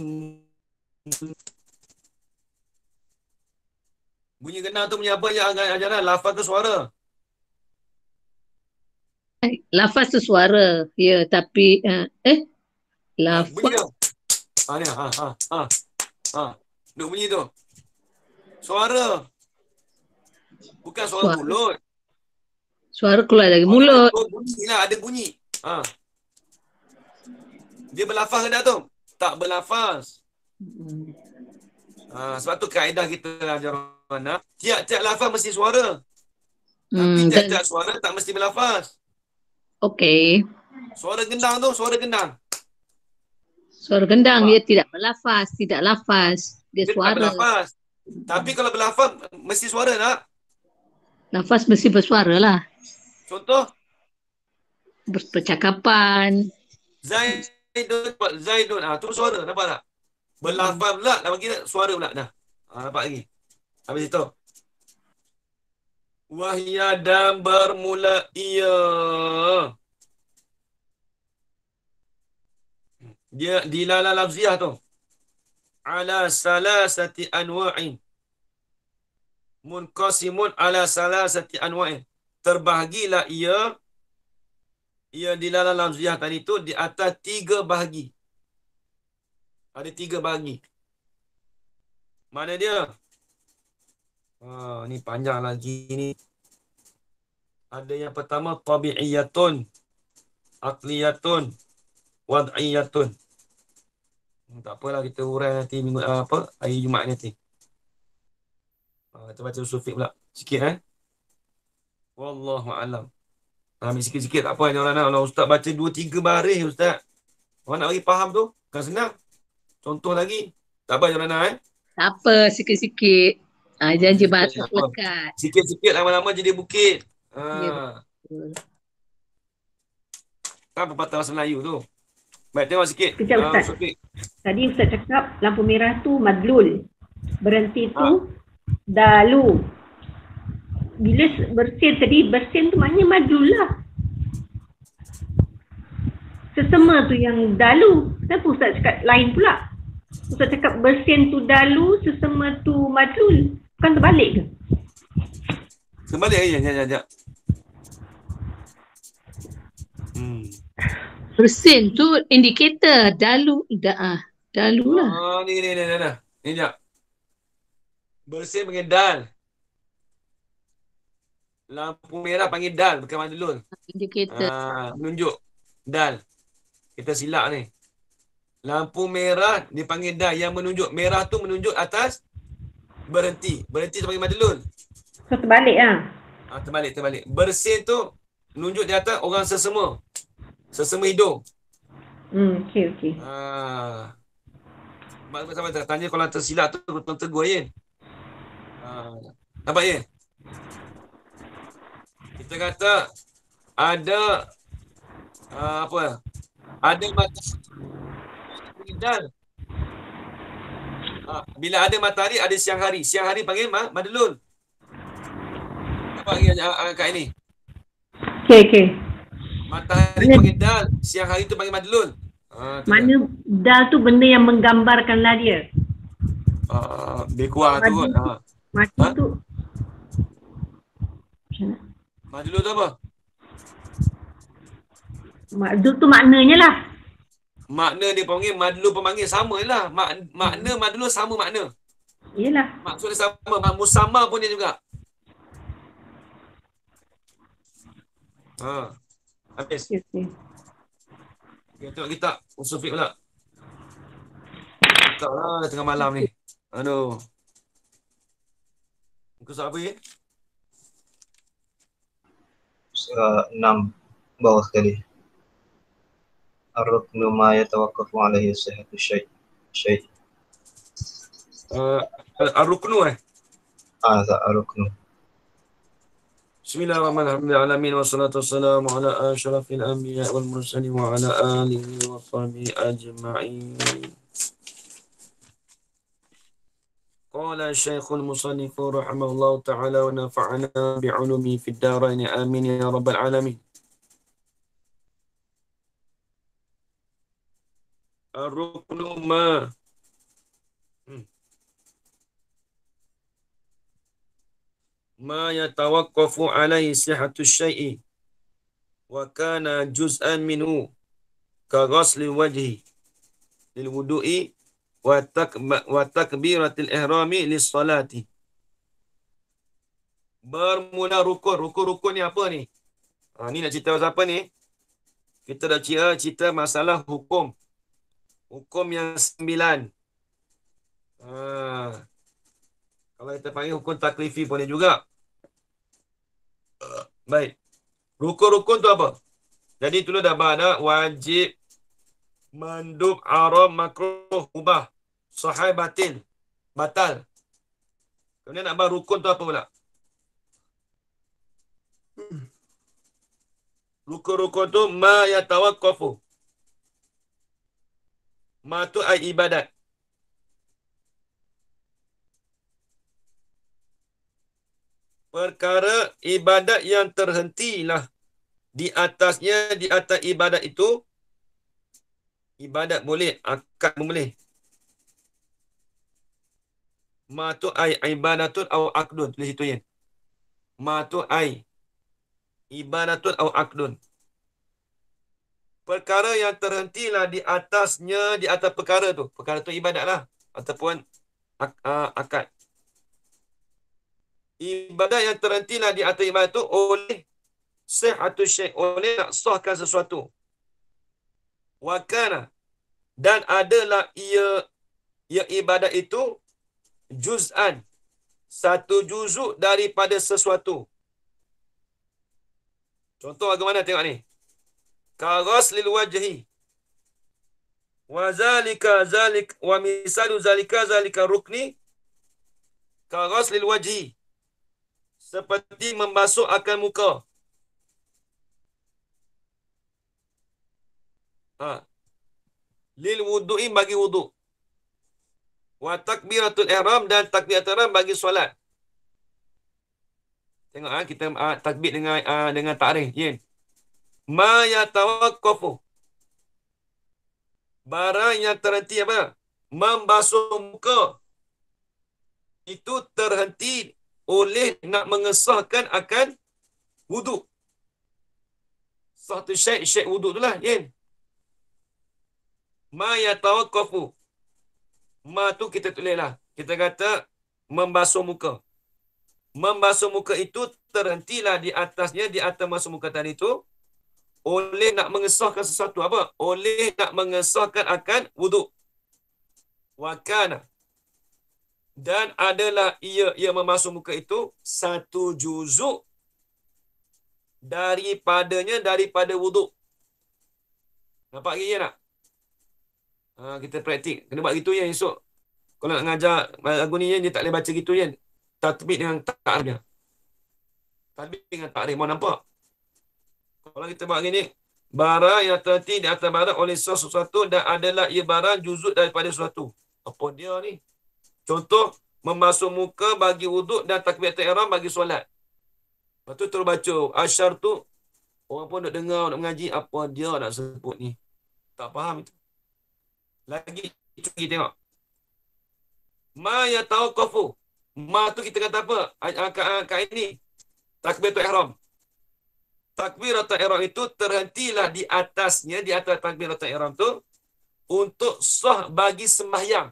Bunyi gendang tu bunyi apa yang ajarana? Lafaz tu suara. Lafaz tu suara. Ya, tapi Bunyi lafaz tu. Ni. Duk bunyi tu. Suara. Bukan suara mulut. Suara keluar dari mulut. Bunyi lah, ada bunyi. Dia berlafaz ke tak tu? Tak berlafaz. Sebab tu kaedah kita ajaran. Tiap-tiap lafaz mesti suara. Tapi tiap-tiap suara tak mesti berlafaz. Okey. Suara gendang tu, suara gendang. Suara gendang dia tidak berlafaz, tidak lafaz. Dia Dia tak suara. berlafaz. Tapi kalau berlafaz, mesti suara tak? Lafaz mesti bersuara lah. Contoh? Percakapan. Zaidun. Tu suara, nampak tak? Berlafaz pula, dah bagi suara pula dah. Nampak lagi. Habis itu. Wahya dan bermula ia. Dia dilalah lafziah tu. Ala salasati anwa'in. Munqasimun ala salasati anwa'in. Terbahagilah ia dilalah lafziah tadi tu di atas 3 bahagi. Ada 3 bahagi. Mana dia? Ni panjang lagi ni. Ada yang pertama tabi'iyatun, aqliyatun, wad'iyatun. Tak apalah, kita urai nanti minggu hari Jumaat nanti. Kita baca usul fiqh pula sikit Wallahu a'lam. Ambil sikit-sikit tak apa ni orang nak. Kalau ustaz baca 2-3 baris ustaz. Orang nak bagi faham tu kan senang. Contoh lagi. Tak apa orang nak Tak apa, sikit-sikit. Janji bahasa lekat. Sikit-sikit lama-lama jadi bukit. Ya, Kan pepatah bahasa Melayu tu. Baik, tengok sikit. Kejap Ustaz. Tadi Ustaz cakap lampu merah tu madlul. Berhenti tu dalu. Bila bersin tadi, bersin tu maknanya madlul lah. Sesama tu yang dalu. Kenapa Ustaz cakap lain pula? Ustaz cakap bersin tu dalu, sesama tu madlul. Bukan terbalik ke? Terbalik je, sekejap. Bersin tu indikator. Dalu lah. Ni. Ni sekejap. Bersin panggil dal. Lampu merah panggil dal, bukan madlul. Indikator. Menunjuk. Dal. Kita silap ni. Lampu merah dipanggil dal. Yang menunjuk. Merah tu menunjuk atas berhenti. Berhenti tu panggil madlul. So terbalik lah. Terbalik. Bersin tu menunjuk di atas orang sesama. Sesama hidung. Okey. Sampai tanya kalau tersilap tu tolong tegur je. Nampak je? Kita kata ada ada matahari dan bila ada matahari ada siang hari. Siang hari panggil madlul. Nampak kat ini? Okey. Matahari panggil dal, siang hari tu panggil madlul. Mana dal tu benda yang menggambarkanlah dia. Lebih kurang tu kot. Mati tu. Madlul tu apa? Madlul tu maknanya lah. Makna dia panggil madlul pemanggil sama lah. Makna madlul sama makna. Yelah. Maksud dia sama. Musamma pun dia juga. Habis. Okay. Tengok kita usul fiqh pula. Tak lah tengah malam ni. Aduh. Muka surat apa ya? Surah 6 bawah sekali. Ar-ruknu ma yatawaqqafu alaihi sihhatu syai'. Ar-ruknu Ar-ruknu. Bismillahirrahmanirrahim. Wassalatu wassalamu ala asyrafil anbiya wal mursalin wa ala alihi wa sahbihi ajma'in. Qala Syekhul Musannif rahimahullahu ta'ala wa nafa'ana bi'ulumi fid darain amin ya rabbal alamin. Ar-ruknu ma yatawaqqafu alaihi sihhatu syai'i wa kana juz'an minhu ka ghasli wajhi lil wudu'i wa takbiratil ihrami lis salati. Bermula rukun. Rukun ni apa ni? Ni nak cerita pasal apa ni? Kita dah cerita masalah hukum. Hukum yang 9. Kalau kita panggil hukum taklifi boleh juga. Baik. Rukun-rukun tu apa? Jadi tu dah ada wajib, mandub, haram, makruh, ubah, sahih, batal. Kemudian nak bahas rukun tu apa pula? Rukun-rukun tu ma yatawaqqafu. Ma tu ai ibadat. Perkara ibadat yang terhentilah di atasnya, di atas ibadat itu, ibadat boleh, akad boleh. Ma tu ai ibadatun au aqdun. Tulis itu ya. Ma tu ai ibadatun au aqdun. Perkara yang terhentilah di atasnya, di atas perkara tu. Perkara tu ibadat lah. Ataupun akad. Ibadat yang terhentilah di atas ibadat tu oleh sihhatu syai', oleh nak sahkan sesuatu. Wa kana, dan adalah ia ibadat itu juz'an, satu juzuk daripada sesuatu. Contoh bagaimana tengok ni. Ka ghaslil wajhi. Wa zalika wa misalu zalika rukni ka ghaslil wajhi. Seperti membasuh akan muka. Lil wudu'i, bagi wuduk. Wa takbiratul ihram, dan takbiratul ihram bagi solat. Tengok kita takbir dengan ta'rif. Yin. Ma yatawaqqafu. Barang yang terhenti apa? Membasuh muka. Itu terhenti oleh nak mengesahkan akan wuduk. Satu syai' wuduk tu lah. Yin. Ma yatawaqqafu. Ma tu kita tulis lah. Kita kata membasuh muka. Membasuh muka itu terhentilah di atasnya, di atas basuh muka tadi itu, oleh nak mengesahkan sesuatu. Apa? Oleh nak mengesahkan akan wuduk. Wa kana, dan adalah ia membasuh muka itu satu juzuk daripada wuduk. Nampak lagi tak? Kita praktik. Kena buat gitu ya esok. Kalau nak ngajar lagu ni dia tak boleh baca gitu ya. Tatbik dengan ta'rif dia. Tatbik dengan ta'rif. Mau nampak? Kalau kita buat gini, barang yang terhenti di atas barang oleh sesuatu dan adalah ia barang juzuk daripada sesuatu. Apa dia ni? Contoh, membasuh muka bagi wuduk dan takbiratul ihram bagi solat. Lepas tu terus baca. Asyar tu, orang pun nak dengar, nak mengaji, apa dia nak sebut ni. Tak faham itu. Lagi, cuci tengok. Ma yatawaqqafu. Ma tu kita kata apa? Kat ini. Takbiratul ihram. Takbiratul ihram itu terhentilah di atasnya, di atas takbiratul ihram tu, untuk sah bagi sembahyang.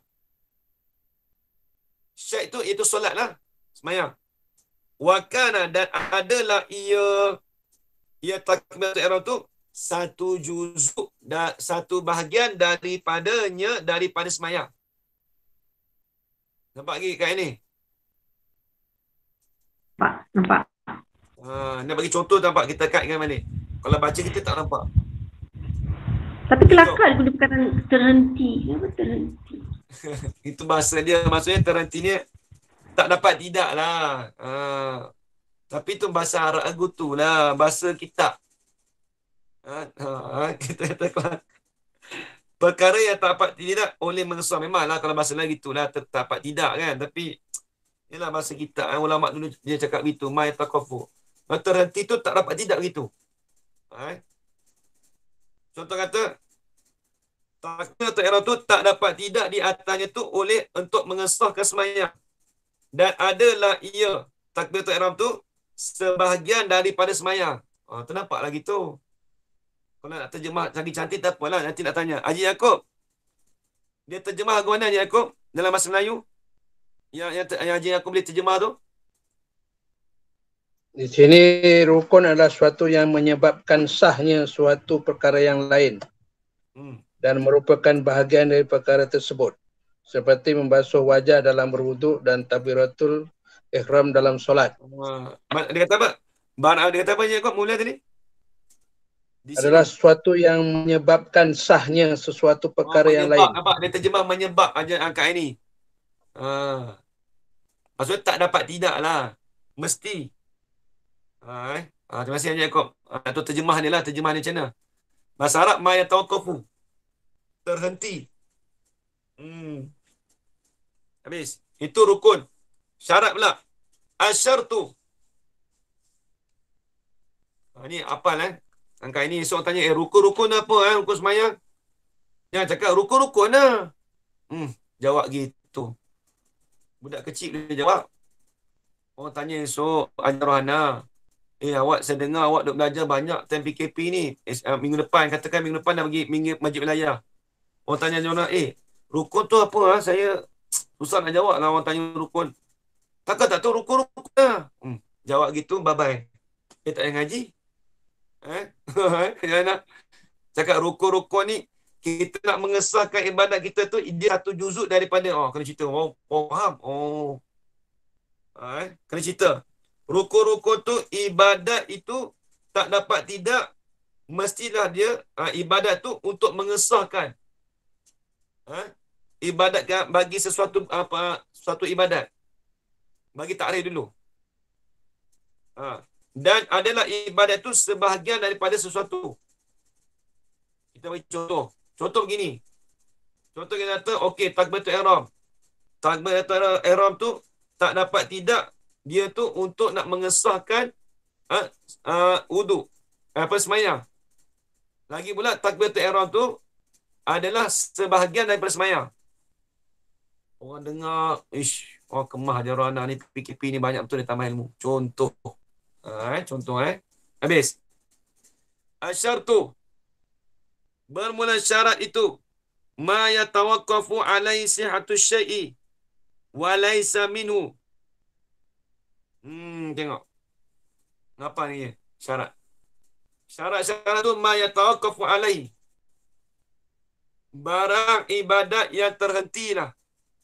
Syai' tu itu solat lah. Sembahyang. Wa kana, dan adalah ia takbiratul ihram tu satu juzuk, satu bahagian daripada sembahyang. Nampak lagi kat ini? Nampak. Nak bagi contoh nampak, kita kat dengan mana? Kalau baca kita tak nampak. Tapi kelakar guna perkataan terhenti. Kenapa terhenti? Itu bahasa dia. Maksudnya terhenti ni tak dapat tidak lah. Tapi tu bahasa Arab Agu tu lah. Bahasa kitab. Kita kata perkara yang tak dapat tidak oleh mengesah. Memanglah kalau bahasa lain gitulah. Tak dapat tidak kan. Tapi inilah bahasa kitab. Ulama dulu dia cakap begitu. Ma yataqafu. Terhenti tu tak dapat tidak begitu. Contoh kata, takbiratul ihram tu tak dapat tidak di atasnya tu oleh untuk mengesahkan sembahyang. Dan adalah ia takbiratul ihram tu sebahagian daripada sembahyang. Tu nampak lagi tu. Kalau nak terjemah cantik-cantik tak apalah, nanti nak tanya. Haji Yaakob, dia terjemah lagu mana Haji Yaakob dalam bahasa Melayu? Yang Haji Yaakob boleh terjemah tu? Di sini rukun adalah suatu yang menyebabkan sahnya suatu perkara yang lain dan merupakan bahagian dari perkara tersebut. Seperti membasuh wajah dalam berwuduk dan takbiratul ihram dalam solat. Dia kata apa? Dia kata apa Haji Yaakob mula tadi? Adalah sesuatu yang menyebabkan sahnya sesuatu perkara yang lain. Nampak? Dia terjemah menyebab aja angkat ini. Maksudnya tak dapat tidak lah. Mesti. Terima kasih Haji Yaakob. Itu terjemah ni lah. Terjemah ni macam mana? Bahasa Arab, ma yatawaqafu. Terhenti. Habis. Itu rukun. Syarat pula. Asyartu. Ni apal angkat ini esok tanya, rukun-rukun apa rukun semayang? Jangan cakap rukun-rukun lah. Jawab gitu. Budak kecil dia jawab. Orang tanya esok, Ajar Rohana. Awak saya dengar awak duk belajar banyak time PKP ni. Minggu depan, katakan minggu depan dah pergi Masjid Wilayah. Orang tanya Ajar Rohana, rukun tu apa? Saya susah nak jawab lah orang tanya rukun. Takkan tak tahu rukun-rukun lah. Jawab gitu, bye-bye. Tak payah ngaji. Nak cakap rukun-rukun ni, kita nak mengesahkan ibadat kita tu, dia satu juzuk daripada, kena cerita. Faham? Kena cerita. Rukun-rukun tu, ibadat itu tak dapat tidak, mestilah dia, ibadat tu untuk mengesahkan. Ibadat bagi sesuatu suatu ibadat. Bagi takrif dulu. Dan adalah ibadat itu sebahagian daripada sesuatu. Kita bagi contoh. Contoh begini. Contoh kita kata, okey, takbiratul ihram. Takbiratul ihram tu tak dapat tidak, dia tu untuk nak mengesahkan wuduk. Sembahyang. Lagi pula takbiratul ihram tu adalah sebahagian daripada sembahyang. Orang dengar, orang kemah je orang ni PKP ni banyak betul dia tambah ilmu. Contoh. Contoh. Habis. Asyartu. Bermula syarat itu. Ma yatawaqqafu alaihi sihhatu syai'i. Wa laysa minhu. Tengok. Apa ni syarat? Syarat-syarat tu ma yatawaqqafu alaihi. Barang ibadat yang terhentilah.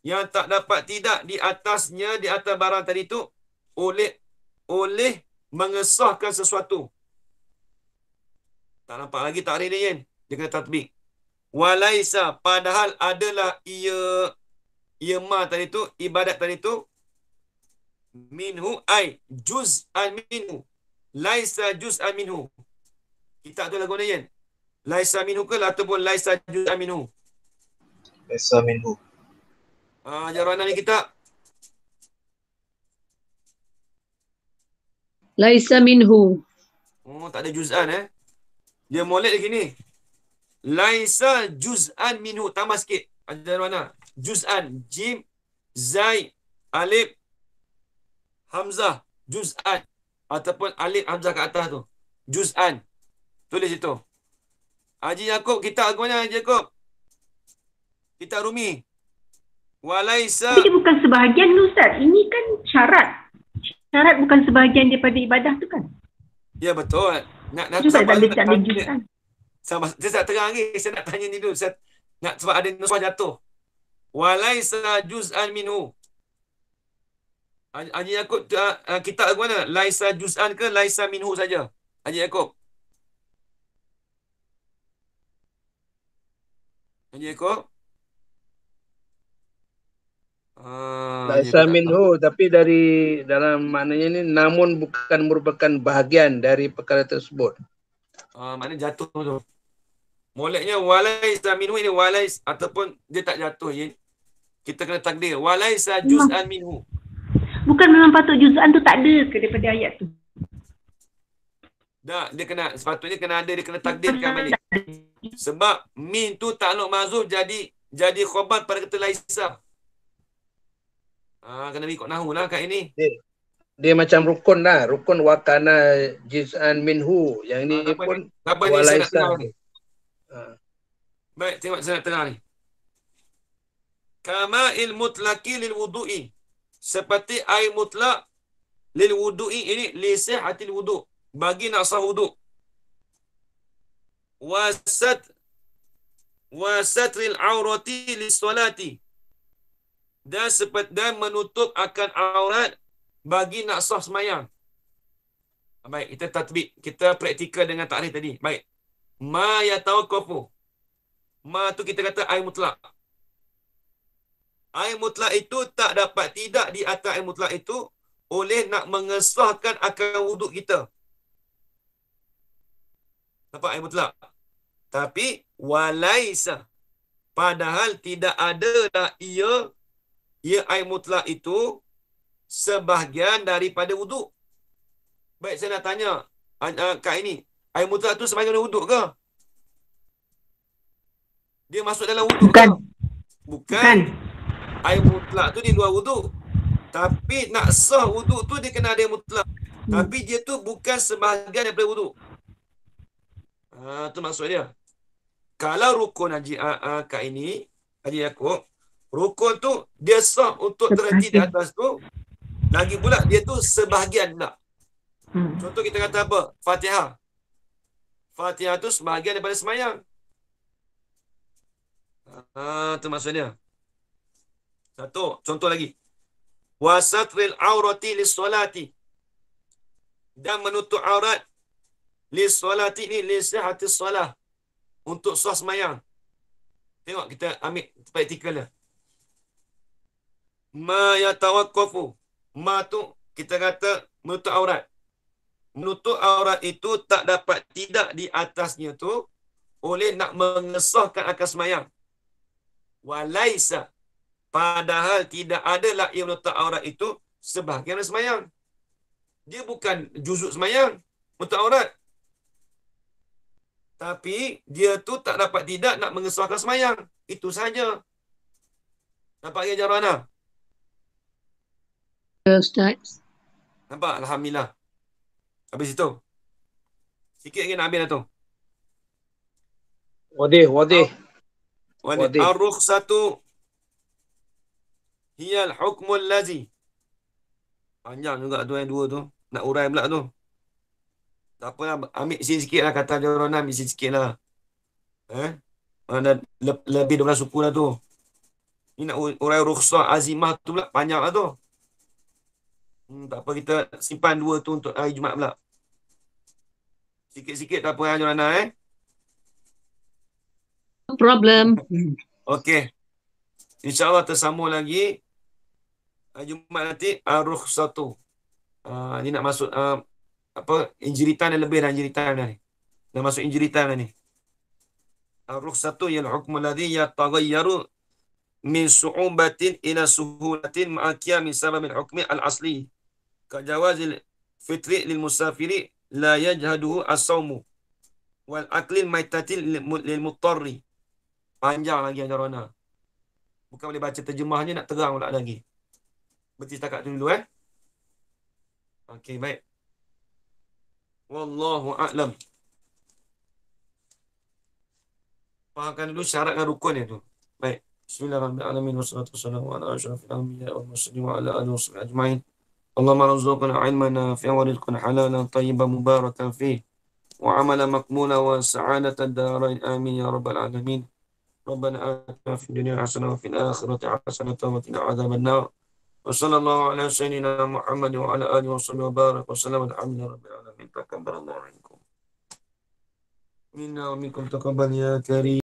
Yang tak dapat tidak di atasnya, di atas barang tadi tu oleh mengesahkan sesuatu. Tak nampak lagi takrif dia kan? Dia kena tatbik. Walaisa, padahal adalah ia ma tadi tu, ibadat tadi tu, minhu ay juz'an minhu. Laisa juz'an minhu. Kita tu lagu ni kan? Laisa minhu ke ataupun laisa juz'an minhu? Laisa minhu. Jawapan ni kita. Laisa minhu. Tak ada juz'an Dia molek lagi ni. Laisa juz'an minhu. Tambah sikit. Ajar mana? Juz'an. Jim, Zai, Alif, Hamzah. Juz'an. Ataupun Alif, Hamzah kat atas tu. Juz'an. Tulis itu. Haji Yaakob, kita agamanya Haji Yaakob. Kita Rumi. Walaisa. Tapi dia bukan sebahagian Ustaz. Ini kan syarat. Syarat bukan sebahagian daripada ibadah tu kan? Ya betul. Nak Ustaz tak ada juz'an. Saya tak terang lagi. Saya nak tanya ni dulu. Saya nak sebab ada nusrah jatuh. Walaisa juz'an minhu. Haji Yaakob, kita ke mana? Laisa juz'an ke laisa minhu saja? Haji Yaakob. Haji Yaakob. Dia Laisa tak tahu. minhu, tapi dari dalam maknanya ni namun bukan merupakan bahagian dari perkara tersebut. Maknanya jatuh tu. Moleknya walaisa minhu ini walais ataupun dia tak jatuh je. Kita kena takdir walaisa juz'an minhu. Bukan memang patut juz'an tu tak ada ke daripada ayat tu? Dah, dia kena sepatutnya kena ada, dia kena takdirkan balik. Sebab min tu ta'alluq mahzuf jadi khabar pada kata laisa. Kena ikut nahu lah kat ini. Dia macam rukun lah. Rukun wakana jiz'an minhu. Yang ni pun apa ni saya nak walaisa. tengok ni. Baik, tengok saya nak tengok ni. Kama'il mutlaqi lil wudu'i. Seperti air mutlak lil wudu'i ini li sihhatil wudu'. Bagi nak sah wudu'. Wasatril aurati lis solati. Dan menutup akan aurat bagi nak sah semayang. Baik, kita tatbik. Kita praktikal dengan takrif tadi. Baik. Ma yatawaqqafu. Ma tu kita kata air mutlak. Air mutlak itu tak dapat tidak di atas air mutlak itu oleh nak mengesahkan akan wuduk kita. Nampak air mutlak? Tapi walaisa. Padahal tidak ada dah ia air mutlak itu sebahagian daripada wuduk. Baik, saya nak tanya Kak ini, air mutlak tu sebahagian dari wuduk ke? Dia masuk dalam wuduk ke? Bukan. Air mutlak tu di luar wuduk. Tapi nak sah wuduk tu dia kena ada air mutlak. Tapi dia tu bukan sebahagian daripada wuduk. Tu maksud dia. Kalau rukun Kak ini, Haji Yaakob, rukun tu dia sah untuk terhenti di atas tu. Lagi pula dia tu sebahagian pula. Contoh kita kata apa? Fatihah. Fatihah tu sebahagian daripada semayang. Tu maksud dia. Satu, contoh lagi. Wasatril aurati lis solati. Dan menutup aurat lis solati ni lis sihhatis solah. Untuk sah semayang. Tengok kita ambil praktikal dia. Ma yatawaqqafu. Ma tu kita kata menutup aurat. Menutup aurat itu tak dapat tidak di atasnya tu oleh nak mengesahkan akan semayang. Walaisa. Padahal tidak adalah ia menutup aurat itu sebahagian semayang. Dia bukan juzuk semayang, menutup aurat. Tapi dia tu tak dapat tidak nak mengesahkan semayang. Itu saja. Nampak ya Jarwana? Ya Ustaz. Nampak? Alhamdulillah. Habis itu. Sikit lagi nak habis dah tu. Wadih. Ar-rukhsatu hiyal hukmul lazi. Panjang juga tu yang dua tu. Nak urai pula tu. Tak apalah, ambil sini sikit lah kata Jarwana, ambil sini sikit lah. Lebih 12 suku lah tu. Ni nak urai rukhsah azimah tu pula, panjang lah tu. Tak apa, kita simpan dua tu untuk hari Jumaat pula. Sikit-sikit tak apa Jarwana No problem. Okey. InsyaAllah tersambung lagi. Jumaat nanti rukhsatu. Ni nak masuk injury time dan lebih dah injury time dah ni. Dah masuk injury time dah ni. Rukhsatu yal hukmu alladhi yataghayyaru min su'ubatin ila suhulatin ma'a qiyami sababil hukmi al-asli. Ka jawazil fitri lil musafiri la yajhaduhu as-sawmu wal aklil maitatil lil muttarri. Panjang lagi Jarwana. Bukan boleh baca terjemahnya, nak terang pula lagi. Berarti setakat tu dulu Okey, baik. Wallahu a'lam. Fahamkan dulu syarat dan rukun dia tu. Baik. Bismillahirrahmanirrahim. Wassalatu wassalamu ala asyrafil anbiya'i wal mursalin wa ala alihi wasahbihi ajma'in. Allahumma arzuqna ilman nafi'an wa rizqan halalan tayyiban mubarakan fihi wa 'amalan maqbulan wa sa'adatan darain amin ya rabbal alamin. Rabbana atina fid dunya hasanah wa fil akhirati hasanah wa qina adzabannar. Wa sallallahu ala sayyidina Muhammad wa ala alihi wasahbihi wa barak wa sallam alhamdulillahi rabbil alamin. Takabbalallahu minkum. Minna wa minkum taqabbal ya karim.